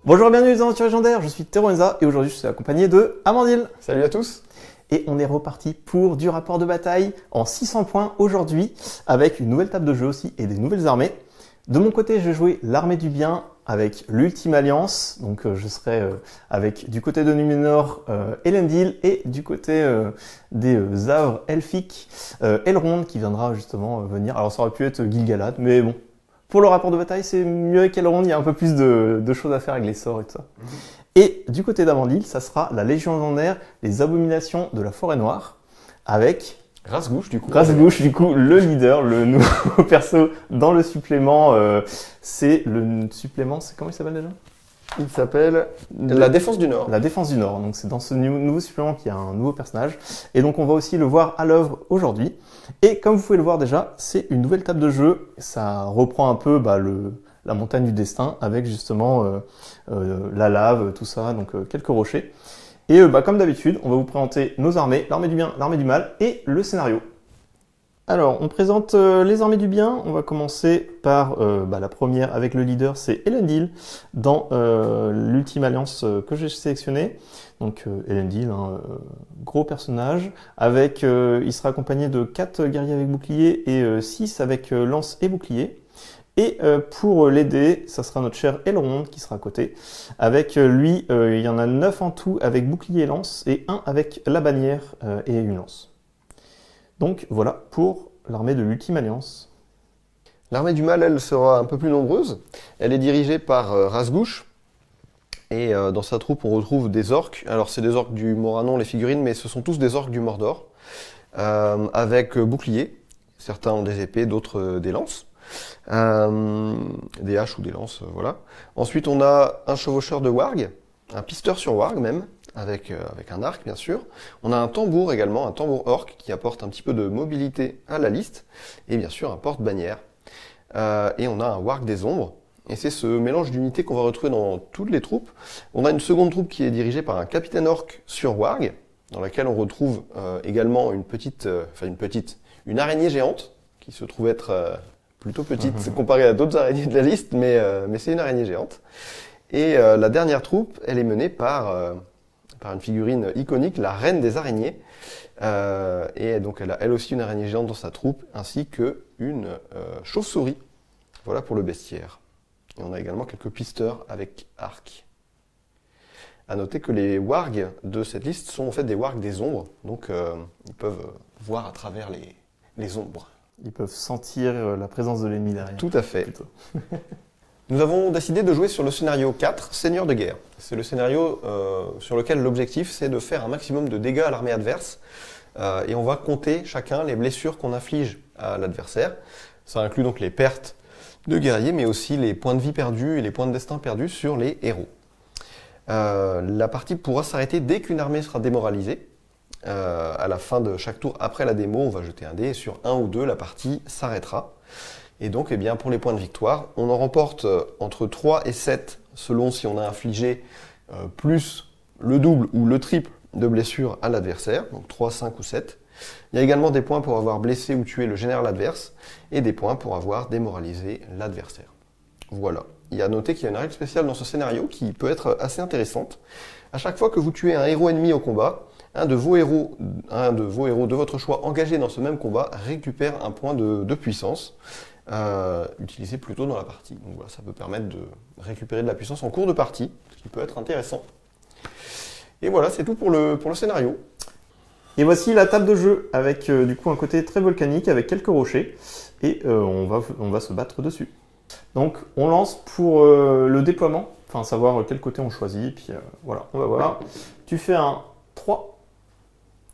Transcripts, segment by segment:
Bonjour, bienvenue les aventures légendaires, je suis Teronza et aujourd'hui je suis accompagné de Amandine. Salut à tous. Et on est reparti pour du rapport de bataille en 600 points aujourd'hui avec une nouvelle table de jeu aussi et des nouvelles armées. De mon côté, je vais jouer l'armée du bien avec l'Ultime Alliance. Donc je serai avec du côté de Numénor Elendil et du côté des Avres elfiques Elrond qui viendra justement venir. Alors ça aurait pu être Gil-galad, mais bon. Pour le rapport de bataille, c'est mieux avec Elrond, il y a un peu plus de choses à faire avec les sorts et tout ça. Et du côté d'Amandil, ça sera la Légion légendaire, les abominations de la forêt noire, avec Rasgouche du coup. Rasgouche, du coup, le leader, le nouveau perso dans le supplément. C'est le supplément, c'est comment il s'appelle déjà? Il s'appelle La Défense du Nord. La Défense du Nord. Donc c'est dans ce nouveau supplément qu'il y a un nouveau personnage. Et donc on va aussi le voir à l'œuvre aujourd'hui. Et comme vous pouvez le voir déjà, c'est une nouvelle table de jeu. Ça reprend un peu la montagne du destin avec justement la lave, tout ça, donc quelques rochers. Et comme d'habitude, on va vous présenter nos armées, l'armée du bien, l'armée du mal et le scénario. Alors, on présente les armées du bien. On va commencer par la première avec le leader, c'est Elendil, dans l'Ultime Alliance que j'ai sélectionné. Donc Elendil, gros personnage, avec il sera accompagné de 4 guerriers avec bouclier et 6 avec lance et bouclier. Et pour l'aider, ça sera notre cher Elrond qui sera à côté. Avec lui, il y en a 9 en tout avec bouclier et lance, et 1 avec la bannière et une lance. Donc voilà pour l'armée de l'Ultime Alliance. L'armée du mal, elle sera un peu plus nombreuse. Elle est dirigée par Rasgouche. Et dans sa troupe, on retrouve des orques. Alors c'est des orques du Moranon, les figurines, mais ce sont tous des orques du Mordor. Avec bouclier. Certains ont des épées, d'autres des lances. Des haches ou des lances, voilà. Ensuite, on a un chevaucheur de warg, un pisteur sur warg même, avec un arc bien sûr. On a un tambour également, un tambour orc qui apporte un petit peu de mobilité à la liste, et bien sûr un porte-bannière. Et on a un warg des ombres, et c'est ce mélange d'unités qu'on va retrouver dans toutes les troupes. On a une seconde troupe qui est dirigée par un capitaine orc sur warg, dans laquelle on retrouve également une araignée géante, qui se trouve être plutôt petite comparée à d'autres araignées de la liste, mais c'est une araignée géante. Et la dernière troupe, elle est menée par une figurine iconique, la reine des araignées. Et donc elle a elle aussi une araignée géante dans sa troupe, ainsi qu'une chauve-souris. Voilà pour le bestiaire. Et on a également quelques pisteurs avec arc. À noter que les wargs de cette liste sont en fait des wargs des ombres, donc ils peuvent voir à travers les ombres. Ils peuvent sentir la présence de l'ennemi derrière. Tout à fait. Nous avons décidé de jouer sur le scénario 4, Seigneur de guerre. C'est le scénario sur lequel l'objectif c'est de faire un maximum de dégâts à l'armée adverse. Et on va compter chacun les blessures qu'on inflige à l'adversaire. Ça inclut donc les pertes de guerriers, mais aussi les points de vie perdus et les points de destin perdus sur les héros. La partie pourra s'arrêter dès qu'une armée sera démoralisée. À la fin de chaque tour après la démo, on va jeter un dé et sur 1 ou 2, la partie s'arrêtera. Et donc, eh bien, pour les points de victoire, on en remporte entre 3 et 7 selon si on a infligé plus le double ou le triple de blessures à l'adversaire, donc 3, 5 ou 7. Il y a également des points pour avoir blessé ou tué le général adverse et des points pour avoir démoralisé l'adversaire. Voilà. Il y a à noter qu'il y a une règle spéciale dans ce scénario qui peut être assez intéressante. À chaque fois que vous tuez un héros ennemi au combat, un de vos héros de votre choix engagés dans ce même combat récupère un point de puissance, utilisé plus tôt dans la partie. Donc voilà, ça peut permettre de récupérer de la puissance en cours de partie, ce qui peut être intéressant. Et voilà, c'est tout pour le scénario. Et voici la table de jeu avec du coup un côté très volcanique avec quelques rochers et on va se battre dessus. Donc on lance pour le déploiement, enfin savoir quel côté on choisit, puis voilà, on va voir. Tu fais un 3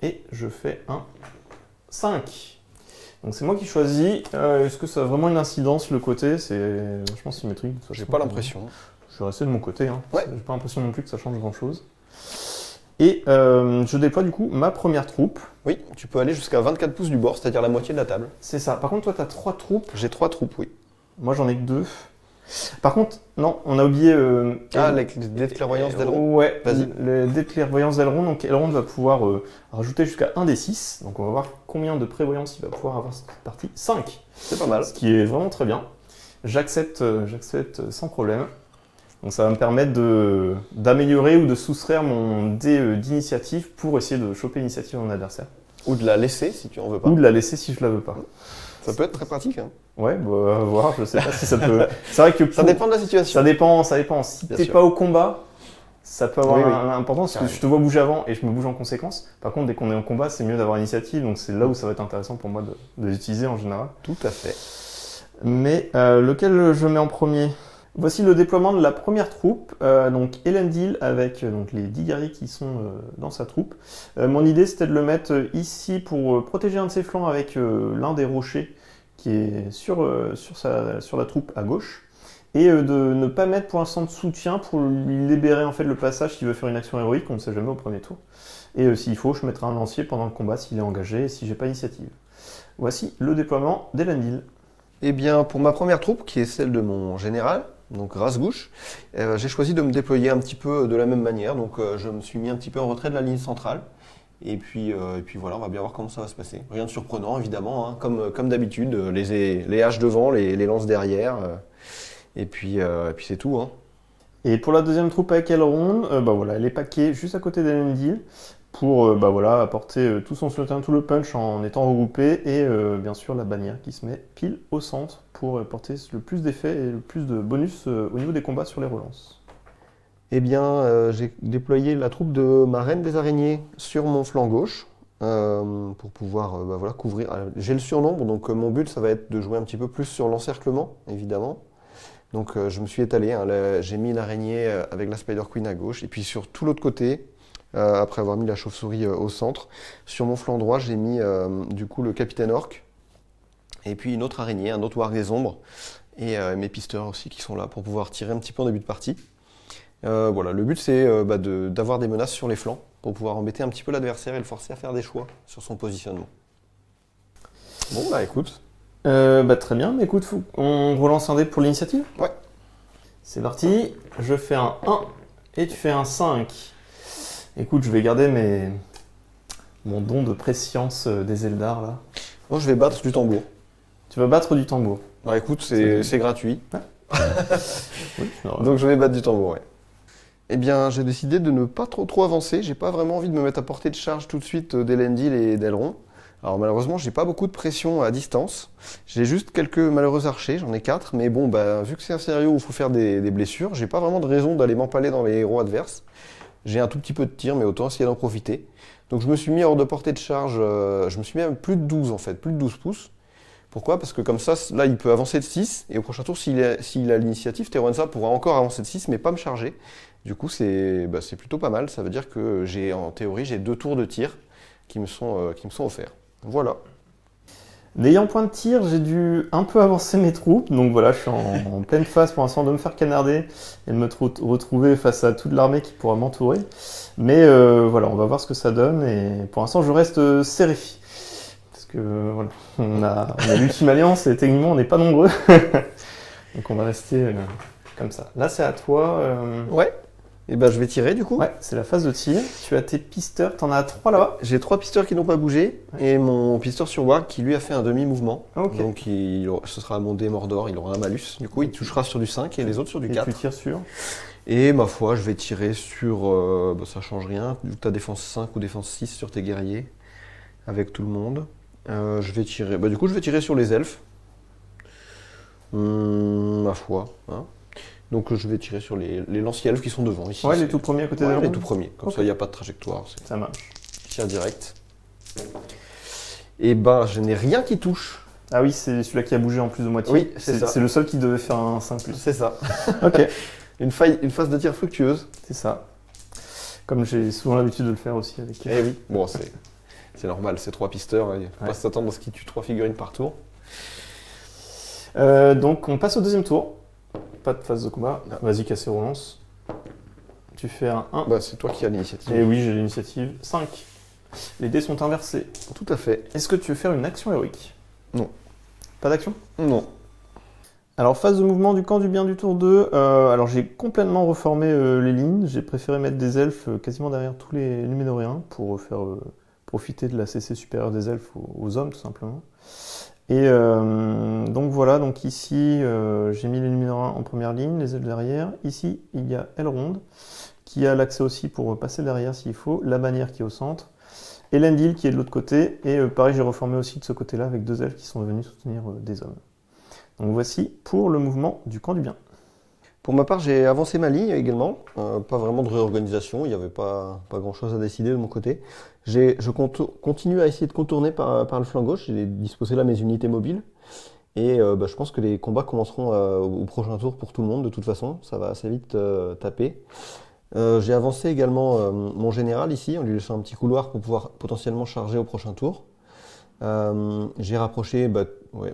et je fais un 5. Donc c'est moi qui choisis. Est-ce que ça a vraiment une incidence le côté? C'est vachement symétrique. J'ai pas l'impression. Je vais rester de mon côté. Hein. Ouais. J'ai pas l'impression non plus que ça change grand chose. Et je déploie du coup ma première troupe. Oui, tu peux aller jusqu'à 24 pouces du bord, c'est-à-dire la moitié de la table. C'est ça. Par contre, toi, tu as 3 troupes. J'ai 3 troupes, oui. Moi, j'en ai que 2. Par contre, non, on a oublié... les dés de clairvoyance d'Elrond. Ouais, vas-y. Les dés de clairvoyance d'Elrond. Donc Elrond va pouvoir rajouter jusqu'à 1 des 6. Donc on va voir combien de prévoyance il va pouvoir avoir cette partie. 5. C'est pas mal. Ce qui est vraiment très bien. J'accepte sans problème. Donc ça va me permettre d'améliorer ou de soustraire mon dé d'initiative pour essayer de choper l'initiative de mon adversaire. Ou de la laisser si tu en veux pas. Ou de la laisser si je la veux pas. Ça peut être très pratique. Hein. Ouais, bah, à voir, je sais pas si ça peut... C'est vrai que Ça dépend de la situation. Ça dépend. Si Bien t'es sûr. pas au combat, ça peut avoir Oui, oui. une importance parce que je te vois bouger avant et je me bouge en conséquence. Par contre, dès qu'on est en combat, c'est mieux d'avoir l'initiative, donc c'est là où ça va être intéressant pour moi de l'utiliser en général. Tout à fait. Mais lequel je mets en premier? Voici le déploiement de la première troupe, donc Elendil avec donc les 10 guerriers qui sont dans sa troupe. Mon idée c'était de le mettre ici pour protéger un de ses flancs avec l'un des rochers qui est sur la troupe à gauche. Et de ne pas mettre pour l'instant de soutien pour lui libérer en fait le passage s'il veut faire une action héroïque, on ne sait jamais au premier tour. Et s'il faut, je mettrai un lancier pendant le combat s'il est engagé et si j'ai pas d'initiative. Voici le déploiement d'Elendil. Eh bien, pour ma première troupe, qui est celle de mon général, donc Rasgouche, j'ai choisi de me déployer un petit peu de la même manière. Donc je me suis mis un petit peu en retrait de la ligne centrale. Et puis voilà, on va bien voir comment ça va se passer. Rien de surprenant, évidemment, hein, comme d'habitude, les haches devant, les lances derrière. Et puis c'est tout. Hein. Et pour la deuxième troupe avec Elrond, voilà, elle est packée juste à côté d'Elendil pour apporter tout son soutien, tout le punch en étant regroupé et bien sûr la bannière qui se met pile au centre pour porter le plus d'effets et le plus de bonus au niveau des combats sur les relances. Eh bien, j'ai déployé la troupe de ma reine des araignées sur mon flanc gauche pour pouvoir couvrir. J'ai le surnombre, donc mon but ça va être de jouer un petit peu plus sur l'encerclement, évidemment. Donc je me suis étalé, hein, j'ai mis l'araignée avec la Spider Queen à gauche, et puis sur tout l'autre côté, après avoir mis la chauve-souris au centre, sur mon flanc droit j'ai mis du coup le capitaine Orc, et puis une autre araignée, un autre Warg des Ombres, et mes pisteurs aussi qui sont là pour pouvoir tirer un petit peu en début de partie. Voilà, le but c'est d'avoir des menaces sur les flancs, pour pouvoir embêter un petit peu l'adversaire et le forcer à faire des choix sur son positionnement. Bon bah écoute... Très bien, mais écoute, on relance un dé pour l'initiative? Ouais. C'est parti, je fais un 1 et tu fais un 5. Écoute, je vais garder mon don de prescience des Eldar là. Moi je vais battre du tambour. Tu vas battre du tambour. Bah écoute, c'est gratuit. Ouais. Oui, Donc je vais battre du tambour, ouais. Eh bien, j'ai décidé de ne pas trop avancer. J'ai pas vraiment envie de me mettre à portée de charge tout de suite d'Elendil et d'Elrond. Alors malheureusement, j'ai pas beaucoup de pression à distance. J'ai juste quelques malheureux archers, j'en ai 4. Mais bon, vu que c'est un scénario où il faut faire des blessures, j'ai pas vraiment de raison d'aller m'empaler dans les héros adverses. J'ai un tout petit peu de tir, mais autant essayer d'en profiter. Donc je me suis mis hors de portée de charge, je me suis mis à plus de 12 en fait, plus de 12 pouces. Pourquoi? Parce que comme ça, là, il peut avancer de 6, et au prochain tour, s'il a l'initiative, Teronsa pourra encore avancer de 6, mais pas me charger. Du coup, c'est plutôt pas mal. Ça veut dire que en théorie, j'ai 2 tours de tir qui me sont offerts. Voilà. N'ayant point de tir, j'ai dû un peu avancer mes troupes, donc voilà, je suis en pleine phase pour l'instant de me faire canarder et de me retrouver face à toute l'armée qui pourra m'entourer. Mais voilà, on va voir ce que ça donne, et pour l'instant, je reste serré. Parce que voilà, on a l'Ultime Alliance et techniquement, on n'est pas nombreux. Donc on va rester comme ça. Là, c'est à toi. Ouais. Et je vais tirer du coup. Ouais, c'est la phase de tir. Tu as tes pisteurs, t'en as 3 là-bas. J'ai 3 pisteurs qui n'ont pas bougé, ouais. Et mon pisteur sur Warg qui lui a fait un demi-mouvement. Okay. Donc ce sera mon dé Mordor, il aura un malus. Du coup, il touchera sur du 5 et les autres sur du 4. Et tu tires sur? Et ma foi, je vais tirer sur... ça change rien, vu que tu as défense 5 ou défense 6 sur tes guerriers, avec tout le monde. Je vais tirer... du coup, je vais tirer sur les elfes. Ma foi, hein. Donc je vais tirer sur les lanciers-elfes qui sont devant ici. Ouais, les tout premiers à côté les tout premiers. Comme okay. Ça, il n'y a pas de trajectoire. Ça marche. Tir direct. Et je n'ai rien qui touche. Ah oui, c'est celui-là qui a bougé en plus de moitié. Oui, c'est ça. C'est le seul qui devait faire un 5+. C'est ça. Ok. Une phase de tir fructueuse. C'est ça. Comme j'ai souvent l'habitude de le faire aussi avec... Eh oui. Bon, c'est normal, c'est 3 pisteurs. Il ne faut pas s'attendre à ce qu'ils tuent 3 figurines par tour. Donc on passe au deuxième tour. Pas de phase de combat. Vas-y, casser relance. Tu fais un 1. C'est toi qui as l'initiative. Et oui, j'ai l'initiative. 5. Les dés sont inversés. Tout à fait. Est-ce que tu veux faire une action héroïque? Non. Pas d'action? Non. Alors, phase de mouvement du camp du bien du tour 2. Alors, j'ai complètement reformé les lignes. J'ai préféré mettre des elfes quasiment derrière tous les Núménoréens pour faire profiter de la CC supérieure des elfes aux hommes, tout simplement. Et donc voilà, donc ici j'ai mis les numéros 1 en première ligne, les ailes derrière. Ici il y a Elrond qui a l'accès aussi pour passer derrière s'il faut, la bannière qui est au centre, Elendil qui est de l'autre côté, et pareil j'ai reformé aussi de ce côté-là avec 2 elfes qui sont venus soutenir des hommes. Donc voici pour le mouvement du camp du bien. Pour ma part, j'ai avancé ma ligne également. Pas vraiment de réorganisation, il n'y avait pas grand-chose à décider de mon côté. Je continue à essayer de contourner par le flanc gauche. J'ai disposé là mes unités mobiles. Et je pense que les combats commenceront au prochain tour pour tout le monde de toute façon. Ça va assez vite taper. J'ai avancé également mon général ici, en lui laissant un petit couloir pour pouvoir potentiellement charger au prochain tour. J'ai rapproché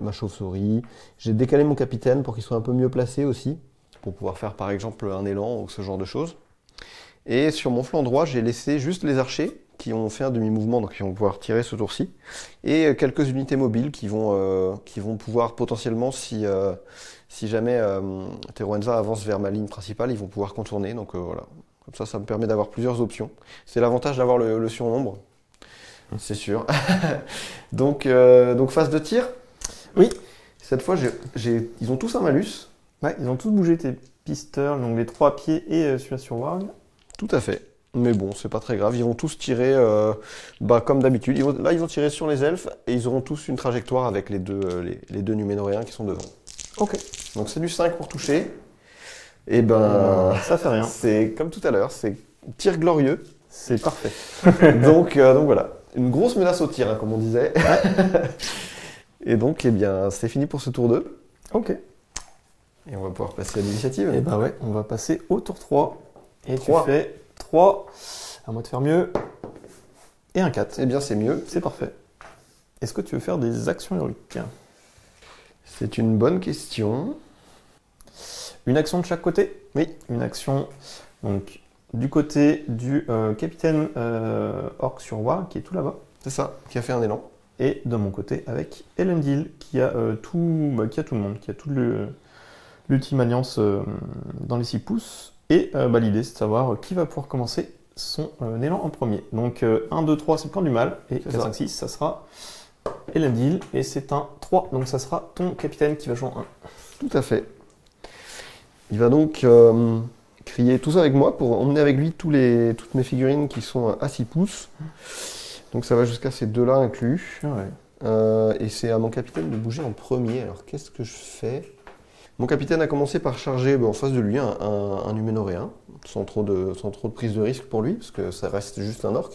ma chauve-souris. J'ai décalé mon capitaine pour qu'il soit un peu mieux placé aussi, pour pouvoir faire par exemple un élan ou ce genre de choses. Et sur mon flanc droit, j'ai laissé juste les archers qui ont fait un demi-mouvement, donc qui vont pouvoir tirer ce tour-ci, et quelques unités mobiles qui vont pouvoir potentiellement, si jamais Teroenza avance vers ma ligne principale, ils vont pouvoir contourner. Donc voilà, comme ça me permet d'avoir plusieurs options. C'est l'avantage d'avoir le surnombre, c'est sûr. donc phase de tir. Oui. Cette fois, ils ont tous un malus. Ouais, ils ont tous bougé tes pisteurs, donc les 3 pieds et celui-là sur Warg. Tout à fait. Mais bon, c'est pas très grave. Ils vont tous tirer comme d'habitude. Ils vont tirer sur les elfes et ils auront tous une trajectoire avec les deux Numénoréens qui sont devant. Ok. Donc c'est du 5 pour toucher. Et ça fait rien. C'est comme tout à l'heure, c'est tir glorieux. C'est parfait. donc voilà. Une grosse menace au tir, comme on disait. Et donc, c'est fini pour ce tour 2. Ok. Et on va pouvoir passer à l'initiative. Et ouais, on va passer au tour 3. Et 3. Tu fais 3, à moi de faire mieux, et un 4. Eh bien, c'est mieux. C'est parfait. Est-ce que tu veux faire des actions héroïques? C'est une bonne question. Une action de chaque côté? Oui. Une action donc, du côté du capitaine Orc sur Warg, qui est tout là-bas. C'est ça, qui a fait un élan. Et de mon côté, avec Elendil, qui a tout le monde, qui a toute l'ultime alliance dans les 6 pouces. Et l'idée, c'est de savoir qui va pouvoir commencer son élan en premier. Donc 1, 2, 3, c'est le camp du mal. Et 4, 5, 6, ça sera Elendil. Et c'est un 3, donc ça sera ton capitaine qui va jouer en 1. Tout à fait. Il va donc crier tous avec moi pour emmener avec lui toutes mes figurines qui sont à 6 pouces. Donc ça va jusqu'à ces deux-là inclus. Ouais. Et c'est à mon capitaine de bouger en premier. Alors qu'est-ce que je fais? Mon capitaine a commencé par charger en face de lui un Numénoréen, sans trop de prise de risque pour lui, parce que ça reste juste un orc.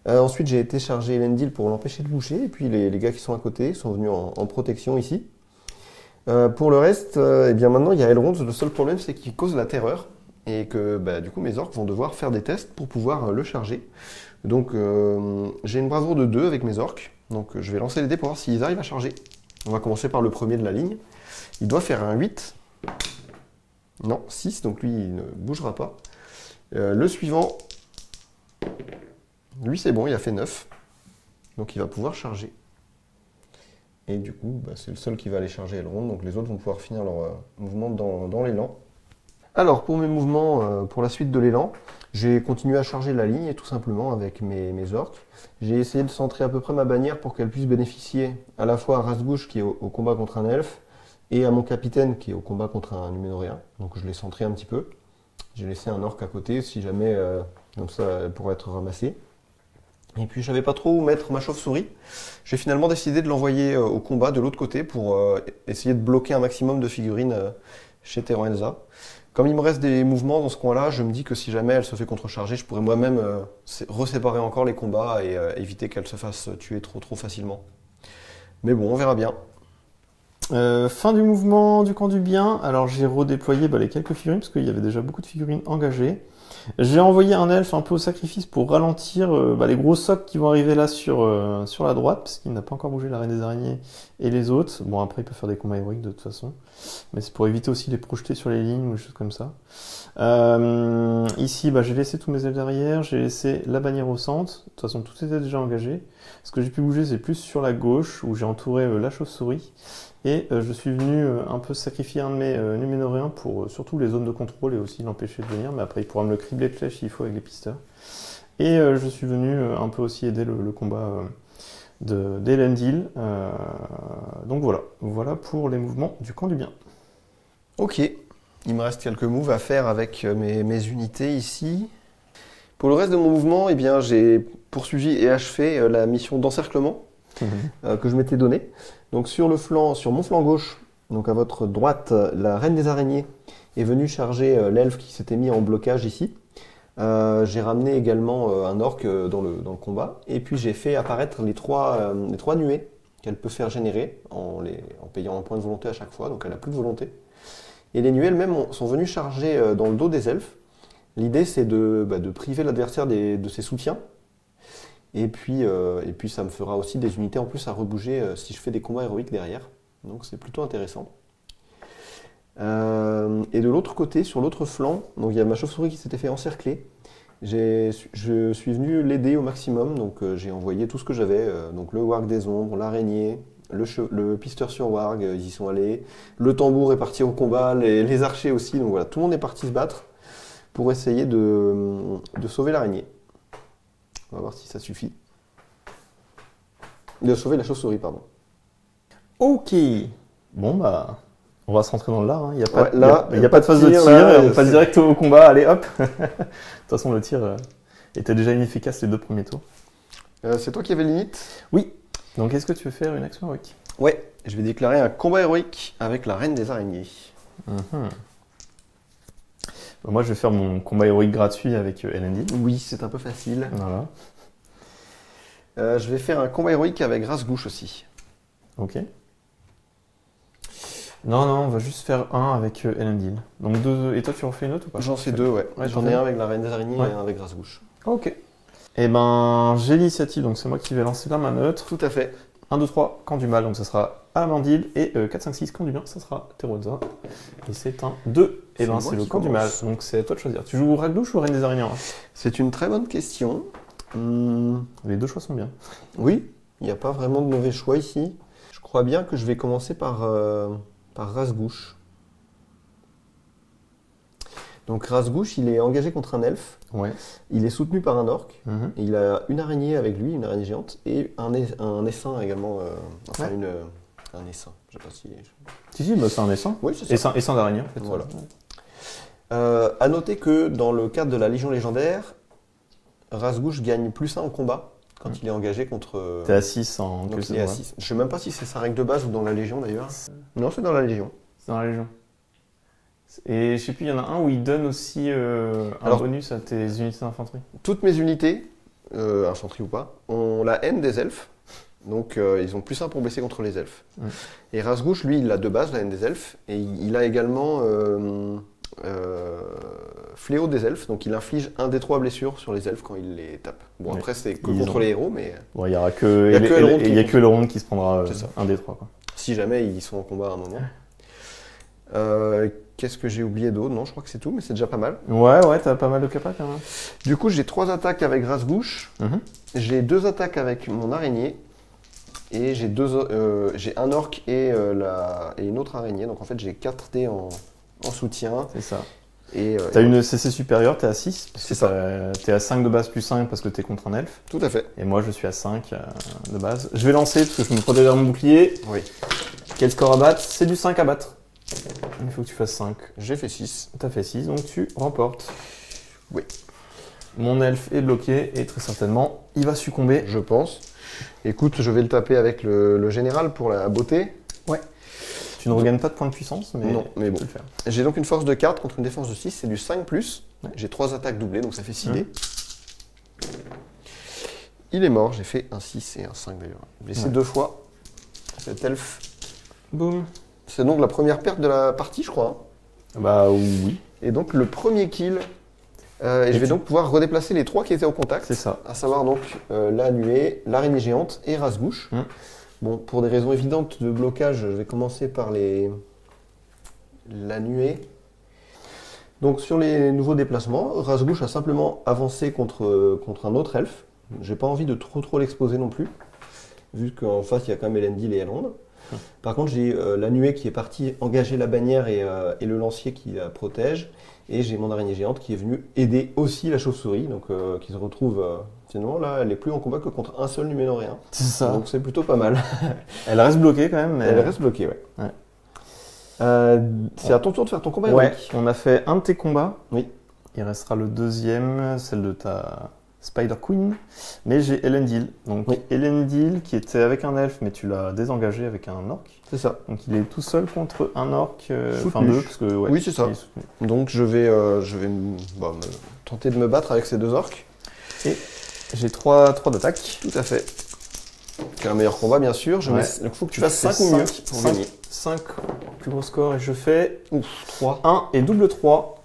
Ensuite j'ai été charger Elendil pour l'empêcher de bouger, et puis les gars qui sont à côté sont venus en protection ici. Pour le reste, maintenant il y a Elrond. Le seul problème c'est qu'il cause la terreur, et que du coup mes orcs vont devoir faire des tests pour pouvoir le charger. Donc j'ai une bravoure de 2 avec mes orcs, donc je vais lancer les dés pour voir s'ils arrivent à charger. On va commencer par le premier de la ligne. Il doit faire un 8. Non, 6, donc lui il ne bougera pas. Le suivant, lui c'est bon, il a fait 9. Donc il va pouvoir charger. Et du coup, c'est le seul qui va aller charger Elrond, donc les autres vont pouvoir finir leur mouvement dans l'élan. Alors pour mes mouvements, pour la suite de l'élan, j'ai continué à charger la ligne tout simplement avec mes orques. J'ai essayé de centrer à peu près ma bannière pour qu'elle puisse bénéficier à la fois à Rasgouche qui est au combat contre un elfe et à mon capitaine qui est au combat contre un Numénoréen. Donc je l'ai centré un petit peu. J'ai laissé un orc à côté si jamais, comme ça elle pourrait être ramassée. Et puis je savais pas trop où mettre ma chauve-souris. J'ai finalement décidé de l'envoyer au combat de l'autre côté pour essayer de bloquer un maximum de figurines chez Teroenza. Comme il me reste des mouvements dans ce coin-là, je me dis que si jamais elle se fait contrecharger, je pourrais moi-même reséparer encore les combats et éviter qu'elle se fasse tuer trop facilement. Mais bon, on verra bien. Fin du mouvement du camp du bien. Alors j'ai redéployé les quelques figurines parce qu'il y avait déjà beaucoup de figurines engagées. J'ai envoyé un elfe un peu au sacrifice pour ralentir les gros socs qui vont arriver là sur la droite, parce qu'il n'a pas encore bougé la reine des araignées et les autres. Bon, après il peut faire des combats héroïques de toute façon, mais c'est pour éviter aussi de les projeter sur les lignes ou des choses comme ça. Ici j'ai laissé tous mes elfes derrière, j'ai laissé la bannière au centre. De toute façon tout était déjà engagé. Ce que j'ai pu bouger c'est plus sur la gauche où j'ai entouré la chauve-souris. Et je suis venu un peu sacrifier un de mes Numénoréens pour surtout les zones de contrôle et aussi l'empêcher de venir, mais après il pourra me le cribler de flèches s'il faut avec les pisteurs. Et je suis venu un peu aussi aider le combat d'Elendil. Donc voilà pour les mouvements du camp du bien. Ok, il me reste quelques moves à faire avec mes unités ici. Pour le reste de mon mouvement, eh bien, j'ai poursuivi et achevé la mission d'encerclement que je m'étais donnée. Donc sur mon flanc gauche, donc à votre droite, la reine des araignées est venue charger l'elfe qui s'était mis en blocage ici. J'ai ramené également un orc dans le combat. Et puis j'ai fait apparaître les trois nuées qu'elle peut faire générer en payant un point de volonté à chaque fois. Donc elle n'a plus de volonté. Et les nuées elles-mêmes sont venues charger dans le dos des elfes. L'idée c'est de priver l'adversaire de ses soutiens. Et puis ça me fera aussi des unités en plus à rebouger si je fais des combats héroïques derrière. Donc c'est plutôt intéressant. Et de l'autre côté, sur l'autre flanc, donc il y a ma chauve-souris qui s'était fait encercler. Je suis venu l'aider au maximum, donc j'ai envoyé tout ce que j'avais, donc le warg des ombres, l'araignée, le pisteur sur warg, ils y sont allés. Le tambour est parti au combat, les archers aussi, donc voilà, tout le monde est parti se battre pour essayer de sauver l'araignée. On va voir si ça suffit. De sauver la chauve-souris, pardon. Ok. Bon bah, on va se rentrer dans le lard. Il n'y a pas, Ouais, y a pas de phase de tir. On passe direct au combat. Allez hop. De toute façon, le tir était déjà inefficace les 2 premiers tours. C'est toi qui avais l'init ? Oui. Donc est-ce que tu veux faire une action héroïque ? Ouais, je vais déclarer un combat héroïque avec la reine des araignées. Moi, je vais faire mon combat héroïque gratuit avec Elendil. Oui, c'est un peu facile. Voilà. Je vais faire un combat héroïque avec Rasgouche aussi. Ok. Non, on va juste faire un avec Elendil. Donc 2. Et toi, tu en fais une autre ou pas ? J'en fais 2, ouais. J'en ai un avec la reine des araignées et un avec Rasgouche. Ok. Eh ben, j'ai l'initiative, donc c'est moi qui vais lancer la main neutre. Tout à fait. 1, 2, 3, camp du mal, donc ça sera Amandil. Et 4, 5, 6, camp du bien, ça sera Teroza. Et c'est un 2. Et ben, c'est le camp du mal. Donc c'est à toi de choisir. Tu joues Rasgouche ou Reine des araignées ? C'est une très bonne question. Les 2 choix sont bien. Oui, il n'y a pas vraiment de mauvais choix ici. Je crois bien que je vais commencer par Rasgouche. Donc Rasgouche, il est engagé contre un elfe. Ouais. Il est soutenu par un orc. Et il a une araignée avec lui, une araignée géante, et un essaim également. Un essaim. Je sais pas si. Si, bah, c'est un essaim. Oui, c'est ça. Essaim d'araignée, en fait. Voilà. À noter que dans le cadre de la Légion légendaire, Rasgouche gagne +1 en combat quand il est engagé contre. T'es à 6 en donc il est à 6. Je sais même pas si c'est sa règle de base ou dans la Légion d'ailleurs. Non, c'est dans la Légion. C'est dans la Légion. Et je sais plus, il y en a un où il donne aussi un bonus à tes unités d'infanterie. Toutes mes unités, infanterie ou pas, ont la haine des elfes. Donc ils ont +1 pour blesser contre les elfes. Et Rasgouche, lui, il a de base la haine des elfes. Et il a également fléau des elfes. Donc il inflige 1 des 3 blessures sur les elfes quand il les tape. Bon, après, c'est que contre les héros, mais. Bon, il n'y aura que Elrond qui se prendra 1 des 3. Quoi. Si jamais ils sont en combat à un moment. Qu'est-ce que j'ai oublié d'autre ? Non, je crois que c'est tout, mais c'est déjà pas mal. Ouais, t'as pas mal de capas quand même. Du coup, j'ai 3 attaques avec Rasgouche. J'ai 2 attaques avec mon araignée. Et j'ai un orc et une autre araignée. Donc en fait, j'ai 4 dés en soutien. C'est ça. Et t'as une CC supérieure, t'es à 6. C'est ça. T'es à 5 de base plus 5 parce que t'es contre un elfe. Tout à fait. Et moi, je suis à 5 de base. Je vais lancer parce que je me protège à mon bouclier. Oui. Quel score à battre ? C'est du 5 à battre. Il faut que tu fasses 5. J'ai fait 6. T'as fait 6, donc tu remportes. Oui. Mon elfe est bloqué et très certainement, il va succomber. Je pense. Écoute, je vais le taper avec le général pour la beauté. Ouais. Tu ne regagnes pas de points de puissance, mais non, mais bon. Tu peux le faire. J'ai donc une force de 4 contre une défense de 6, c'est du 5+. Ouais. J'ai 3 attaques doublées, donc ça fait 6 dés. Il est mort, j'ai fait un 6 et un 5 d'ailleurs. Blessé 2 fois. Cet elfe. Boum. C'est donc la première perte de la partie, je crois. Bah oui. Et donc le premier kill. Et je vais donc pouvoir redéplacer les 3 qui étaient au contact. C'est ça. À savoir donc la nuée, l'araignée géante et Rasgouche. Bon, pour des raisons évidentes de blocage, je vais commencer par la nuée. Donc sur les nouveaux déplacements, Rasgouche a simplement avancé contre un autre elfe. J'ai pas envie de trop l'exposer non plus, vu qu'en face il y a quand même Elendil et Elrond. Par contre, j'ai la nuée qui est partie engager la bannière et le lancier qui la protège. Et j'ai mon araignée géante qui est venue aider aussi la chauve-souris, donc qui se retrouve finalement là, elle est plus en combat que contre un seul Numénoréen. C'est ça. Donc c'est plutôt pas mal. Elle reste bloquée quand même. Mais... Elle reste bloquée, ouais. C'est à ton tour de faire ton combat, Ouais, Eric. on a fait un de tes combats. Oui. Il restera le deuxième, celle de ta Spider Queen. Mais j'ai Elendil. Donc Oui. Elendil qui était avec un elfe, mais tu l'as désengagé avec un orc. C'est ça. Donc il est tout seul contre un orc, enfin Soutenu. deux, parce que ouais, Oui, c'est ça. il est soutenu. Donc je vais tenter de me battre avec ces deux orques. Et j'ai 3 d'attaque. Tout à fait. C'est un meilleur combat, bien sûr. Ouais. Il faut que tu fasses 5 ou mieux pour gagner. 5 plus gros score et je fais 3. 1 et double 3.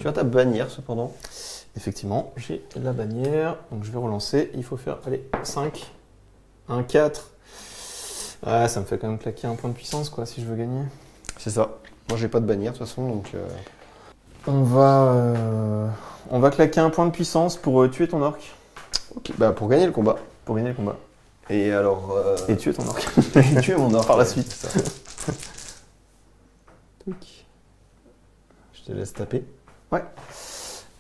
Tu as ta bannière cependant. Effectivement, j'ai la bannière, donc je vais relancer. Il faut faire, allez, 5, 1, 4. Ah, ça me fait quand même claquer un point de puissance, quoi, si je veux gagner. C'est ça. Moi, j'ai pas de bannière de toute façon, donc. On va claquer un point de puissance pour tuer ton orc, Ok. Bah, pour gagner le combat. pour gagner le combat. Et alors. Et tuer ton orc. tuer mon orc Par la suite. c'est ça. Touc. Je te laisse taper.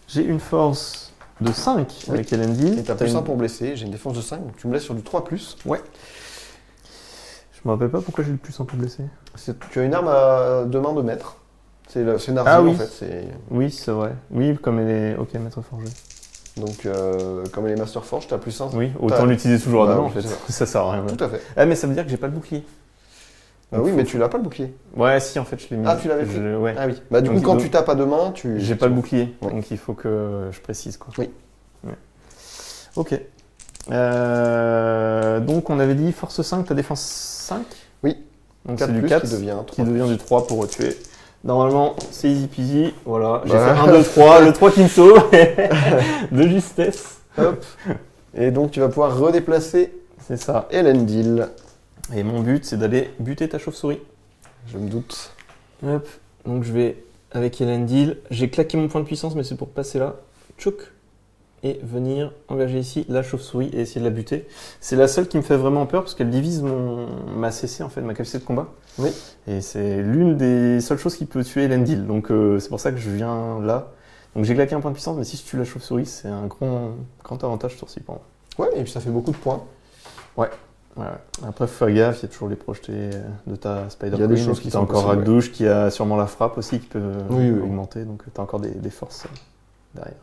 J'ai une force de 5 Oui. avec Elendil. Et t'as plus 1 pour blesser. J'ai une défense de 5, donc tu me laisses sur du 3+. Je me rappelle pas pourquoi j'ai le plus 1 pour blesser. Tu as une arme à 2 mains de maître. C'est une argile Ah oui. en fait. Oui, c'est vrai. Oui, comme elle est... Ok, maître forgé. Donc, comme elle est Master Forge, tu as plus 1. Oui, autant l'utiliser toujours à Bah, deux en oui, fait. c'est Ça sert à rien. Tout à fait. Ah, mais ça veut dire que j'ai pas le bouclier. Ah oui, mais tu l'as pas le bouclier. Ouais, si, en fait, je l'ai mis. Ah, tu l'avais fait. Ouais. Ah oui. Bah, du Donc, coup, quand donc, tu tapes à 2 mains, tu. J'ai pas le bouclier, Ouais. donc il faut que je précise, quoi. Oui. Ouais. Ok. Donc, on avait dit force 5, ta défense 5. Oui. Donc, 4 c'est du plus 4 qui devient 3. qui devient du 3 pour tuer. Normalement, c'est easy peasy. Voilà, j'ai Bah. fait 1, 2, 3. Le 3 qui me sauve. De justesse. Hop. Et donc, tu vas pouvoir redéplacer C'est ça. Elendil. Et mon but, c'est d'aller buter ta chauve-souris. Je me doute. Hop, donc je vais avec Elendil. J'ai claqué mon point de puissance, mais c'est pour passer là. Tchouk. Et venir engager ici la chauve-souris et essayer de la buter. C'est la seule qui me fait vraiment peur parce qu'elle divise ma CC, en fait, ma capacité de combat. Oui. Et c'est l'une des seules choses qui peut tuer Elendil. Donc c'est pour ça que je viens là. Donc j'ai claqué un point de puissance, mais si je tue la chauve-souris, c'est un grand avantage sur ce point. Ouais, et puis ça fait beaucoup de points. Ouais. Après, faut faire gaffe, il y a toujours les projetés de ta Spider Il y a des Queen, choses et puis qui t'as sont encore possibles, Ragdouche qui a sûrement la frappe aussi qui peut Oui. augmenter, donc t'as encore des forces derrière.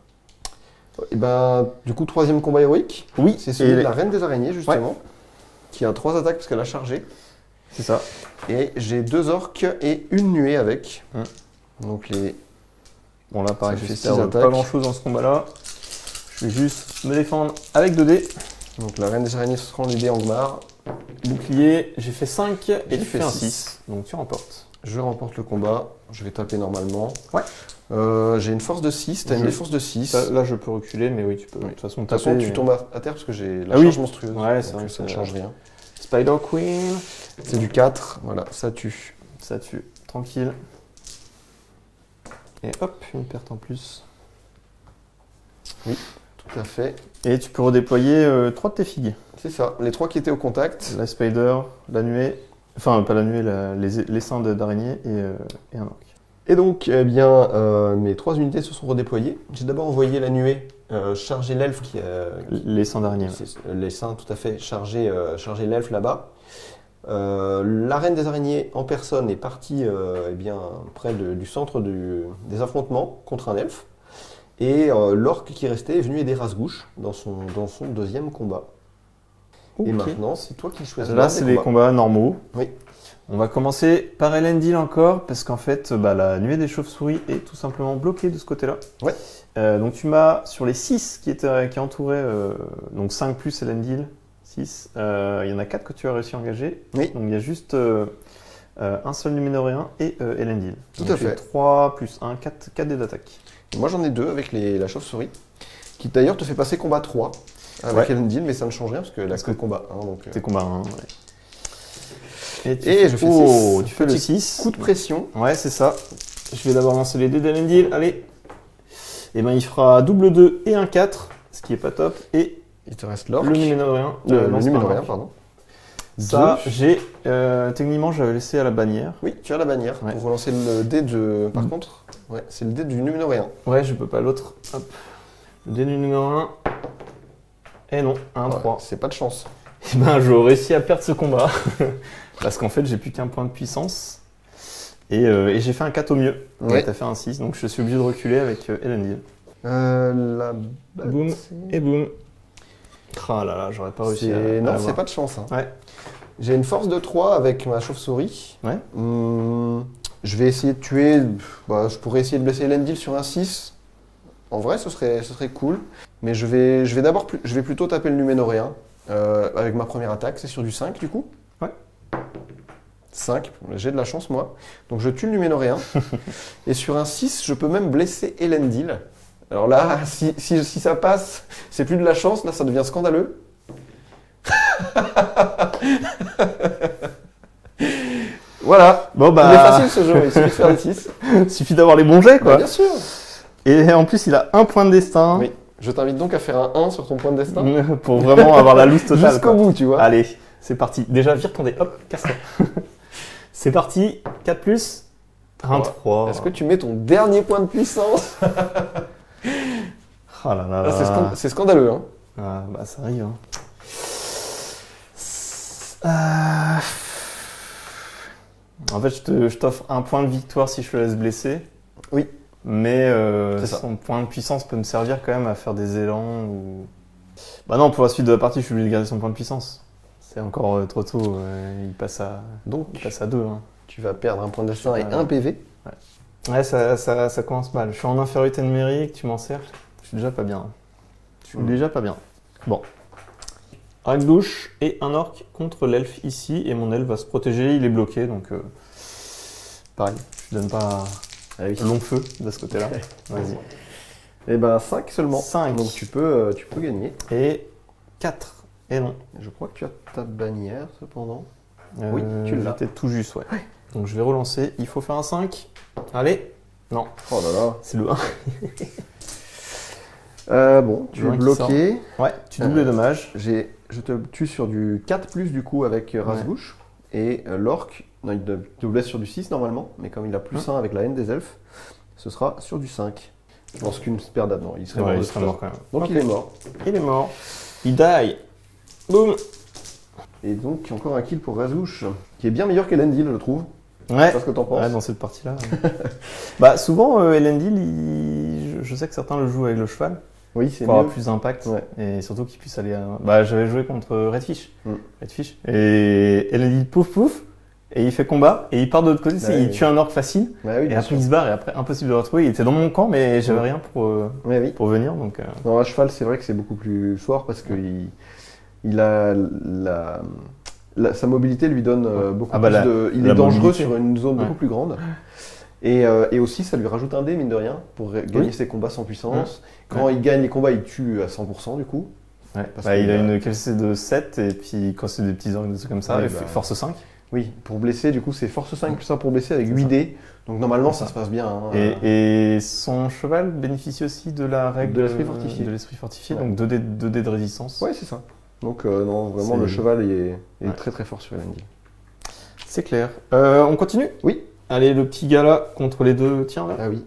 Et ben, du coup, 3e combat héroïque. Oui, C'est celui de la Reine des Araignées, justement. Qui a 3 attaques parce qu'elle a chargé. c'est ça. Et j'ai 2 orques et une nuée avec. Donc les. Bon là, pareil, Ça fait j'espère 6 pas attaques. grand chose dans ce combat-là. Je vais juste me défendre avec 2 dés. Donc la Reine des Araignées se rend l'idée Angmar. Bouclier, j'ai fait 5 et J'ai tu fait fais un 6. 6. Donc tu remportes. Je remporte le combat. Je vais taper normalement. Ouais. J'ai une force de 6. T'as une défense de 6. Là, je peux reculer, mais oui, tu peux. Oui. De toute façon, De toute façon, taper, tu tombes à terre parce que j'ai la Ah oui. charge monstrueuse. Ouais, c'est Donc, vrai, ça ne c'est- change rien. Spider Queen, C'est du 4. Voilà, ça tue. ça tue. Tranquille. Et hop, une perte en plus. Tout à fait. Et tu peux redéployer 3 de tes figues. C'est ça. Les 3 qui étaient au contact. La Spider, la nuée, enfin pas la nuée, les seins d'araignée et un orc. Et donc, eh bien, mes 3 unités se sont redéployées. J'ai d'abord envoyé la nuée charger l'elfe qui Les seins d'araignée. Ouais. les seins tout à fait charger l'elfe là-bas. La reine des araignées en personne est partie eh bien, près du centre des affrontements contre un elfe. Et l'orc qui restait est venu aider Rasgouche dans son 2e combat. Ok. Et maintenant, c'est toi qui choisis. Là, l'un c'est des les combats. combats normaux. Oui. On va commencer par Elendil encore, parce qu'en fait, la nuée des chauves-souris est tout simplement bloquée de ce côté-là. Ouais. Donc tu m'as, sur les 6 qui entouraient, donc 5 plus Elendil, 6, il y en a 4 que tu as réussi à engager. Oui. Donc il y a juste un seul Numénoréen et Elendil. Tout Donc à tu fait. as 3 plus 1, 4 dés d'attaque. Et moi, j'en ai 2 avec la chauve-souris, qui d'ailleurs te fait passer combat 3 avec Ouais. Elendil, mais ça ne change rien parce que la Parce que que combat 1. Donc, Tes combats 1, ouais. Et je fais Oh, 6. tu fais le Petit 6. coup de pression. Ouais, c'est ça. Je vais d'abord lancer les dés d'Elendil. Allez. Et ben il fera double 2 et un 4, ce qui est pas top. Et Il te reste l'orc. le Numénoréen. Le lance Numénoréen, par un orc. pardon. Ça, j'ai. Techniquement, j'avais laissé à la bannière. Oui, tu as la bannière. Ouais. Pour relancer le dé de. Par contre, ouais, c'est le dé du numéro 1. Ouais, je peux pas l'autre. Hop. Le dé du numéro 1. Et non, 1, 3. C'est pas de chance. Et ben, j'aurais réussi à perdre ce combat. Parce qu'en fait, j'ai plus qu'un point de puissance. Et j'ai fait un 4 au mieux. Ouais. Et t'as fait un 6. Donc, je suis obligé de reculer avec Elendil. La Boum. Et boum. Ah là là, j'aurais pas réussi à Non, l'avoir. c'est pas de chance. Hein. Ouais. J'ai une force de 3 avec ma chauve-souris. Ouais. Je vais essayer de tuer. Je pourrais essayer de blesser Elendil sur un 6. En vrai, ce serait cool. Mais je vais plutôt taper le Numénoréen avec ma première attaque. C'est sur du 5 du coup. Ouais. 5, j'ai de la chance moi. Donc je tue le Numénoréen. Et sur un 6, je peux même blesser Elendil. Alors là, si ça passe, c'est plus de la chance, là ça devient scandaleux. Voilà. Bon Il est facile ce jeu, il suffit de faire des 6. Suffit d'avoir les bons jets, quoi. Bien sûr. Et en plus, il a un point de destin. Oui. Je t'invite donc à faire un 1 sur ton point de destin. Pour vraiment avoir la loose totale. Jusqu'au bout, tu vois. Allez, c'est parti. Déjà, vire ton dé. Hop, casse-toi. C'est parti. 4 plus. 1, 3. Est-ce que tu mets ton dernier point de puissance? Oh là là là. C'est scandaleux, hein. Ah, bah, ça arrive. Hein. En fait, je t'offre un point de victoire si je le laisse blesser. Oui. Mais C'est ça. son point de puissance peut me servir quand même à faire des élans ou... Bah non, pour la suite de la partie, je suis obligé de garder son point de puissance. C'est encore trop tôt. Il passe à 2. Hein. Tu vas perdre un point de destin et un PV. Ouais, ça commence mal. Je suis en infériorité numérique, tu m'en sers. Je suis déjà pas bien. Bon. Ragdouche et un orc contre l'elfe ici. Et mon elfe va se protéger, il est bloqué. Donc, pareil, je donne pas long feu de ce côté-là. Vas-y. Et ben 5 seulement. 5. Donc tu peux gagner. Et 4. Et non. Je crois que tu as ta bannière cependant. Oui, tu l'as. J'étais tout juste, ouais. Donc je vais relancer. Il faut faire un 5. Allez. Non. Oh là là. C'est le 1. Bon, tu Le es 1 qui bloqué. Ouais, tu doubles les dommages. Je te tue sur du 4+, du coup avec Rasgouche. Et l'orc, non, il te blesse sur du 6 normalement. Mais comme il a plus 1 avec la haine des elfes, ce sera sur du 5. Je pense qu'une perdade, non, il serait mort. Il serait mort quand même. Donc Okay. il est mort. Il est mort. Il die. Boum. Et donc encore un kill pour Rasgouche, qui est bien meilleur qu'Elendil, je trouve. Ouais. C'est pas ce que t'en penses. Ouais, dans cette partie-là. Bah souvent, Elendil, je sais que certains le jouent avec le cheval. Oui, c'est pour mieux. avoir plus d'impact. Ouais. Et surtout qu'il puisse aller à... Bah j'avais joué contre Redfish. Mm. Redfish. Et Elendil pouf pouf. Et il fait combat. Et il part de l'autre côté. Ouais, il tue un orc facile. Ouais, oui, Et bien après sûr. il se barre. Et après impossible de le retrouver. Il était dans mon camp, mais j'avais rien Ouais, oui. pour venir. Donc, Non, à cheval, c'est vrai que c'est beaucoup plus fort parce que il a sa mobilité lui donne beaucoup Ah bah plus il est dangereux mobilité. sur une zone beaucoup plus grande. Et aussi, ça lui rajoute un dé, mine de rien, pour gagner ses combats sans puissance. Quand il gagne les combats, il tue à 100% du coup. ouais. Parce Bah, il a qu'il une capacité de 7. Et puis quand c'est des petits orcs, des trucs comme ça, Ouais, il bah, fait force 5. Oui, pour blesser, du coup, c'est force 5 plus 1 pour blesser avec C'est 8 ça. dés. Donc normalement, C'est ça ça. se passe bien. Hein. Et son cheval bénéficie aussi de la règle De l'esprit fortifié. De l'esprit fortifié, Ouais. donc 2 dés de résistance. Ouais, c'est ça. Donc non, vraiment, C'est- le cheval est Ouais. très très fort sur Elendil. C'est clair. On continue? Oui. Allez, le petit gars là contre les deux. Tiens là. Ah oui.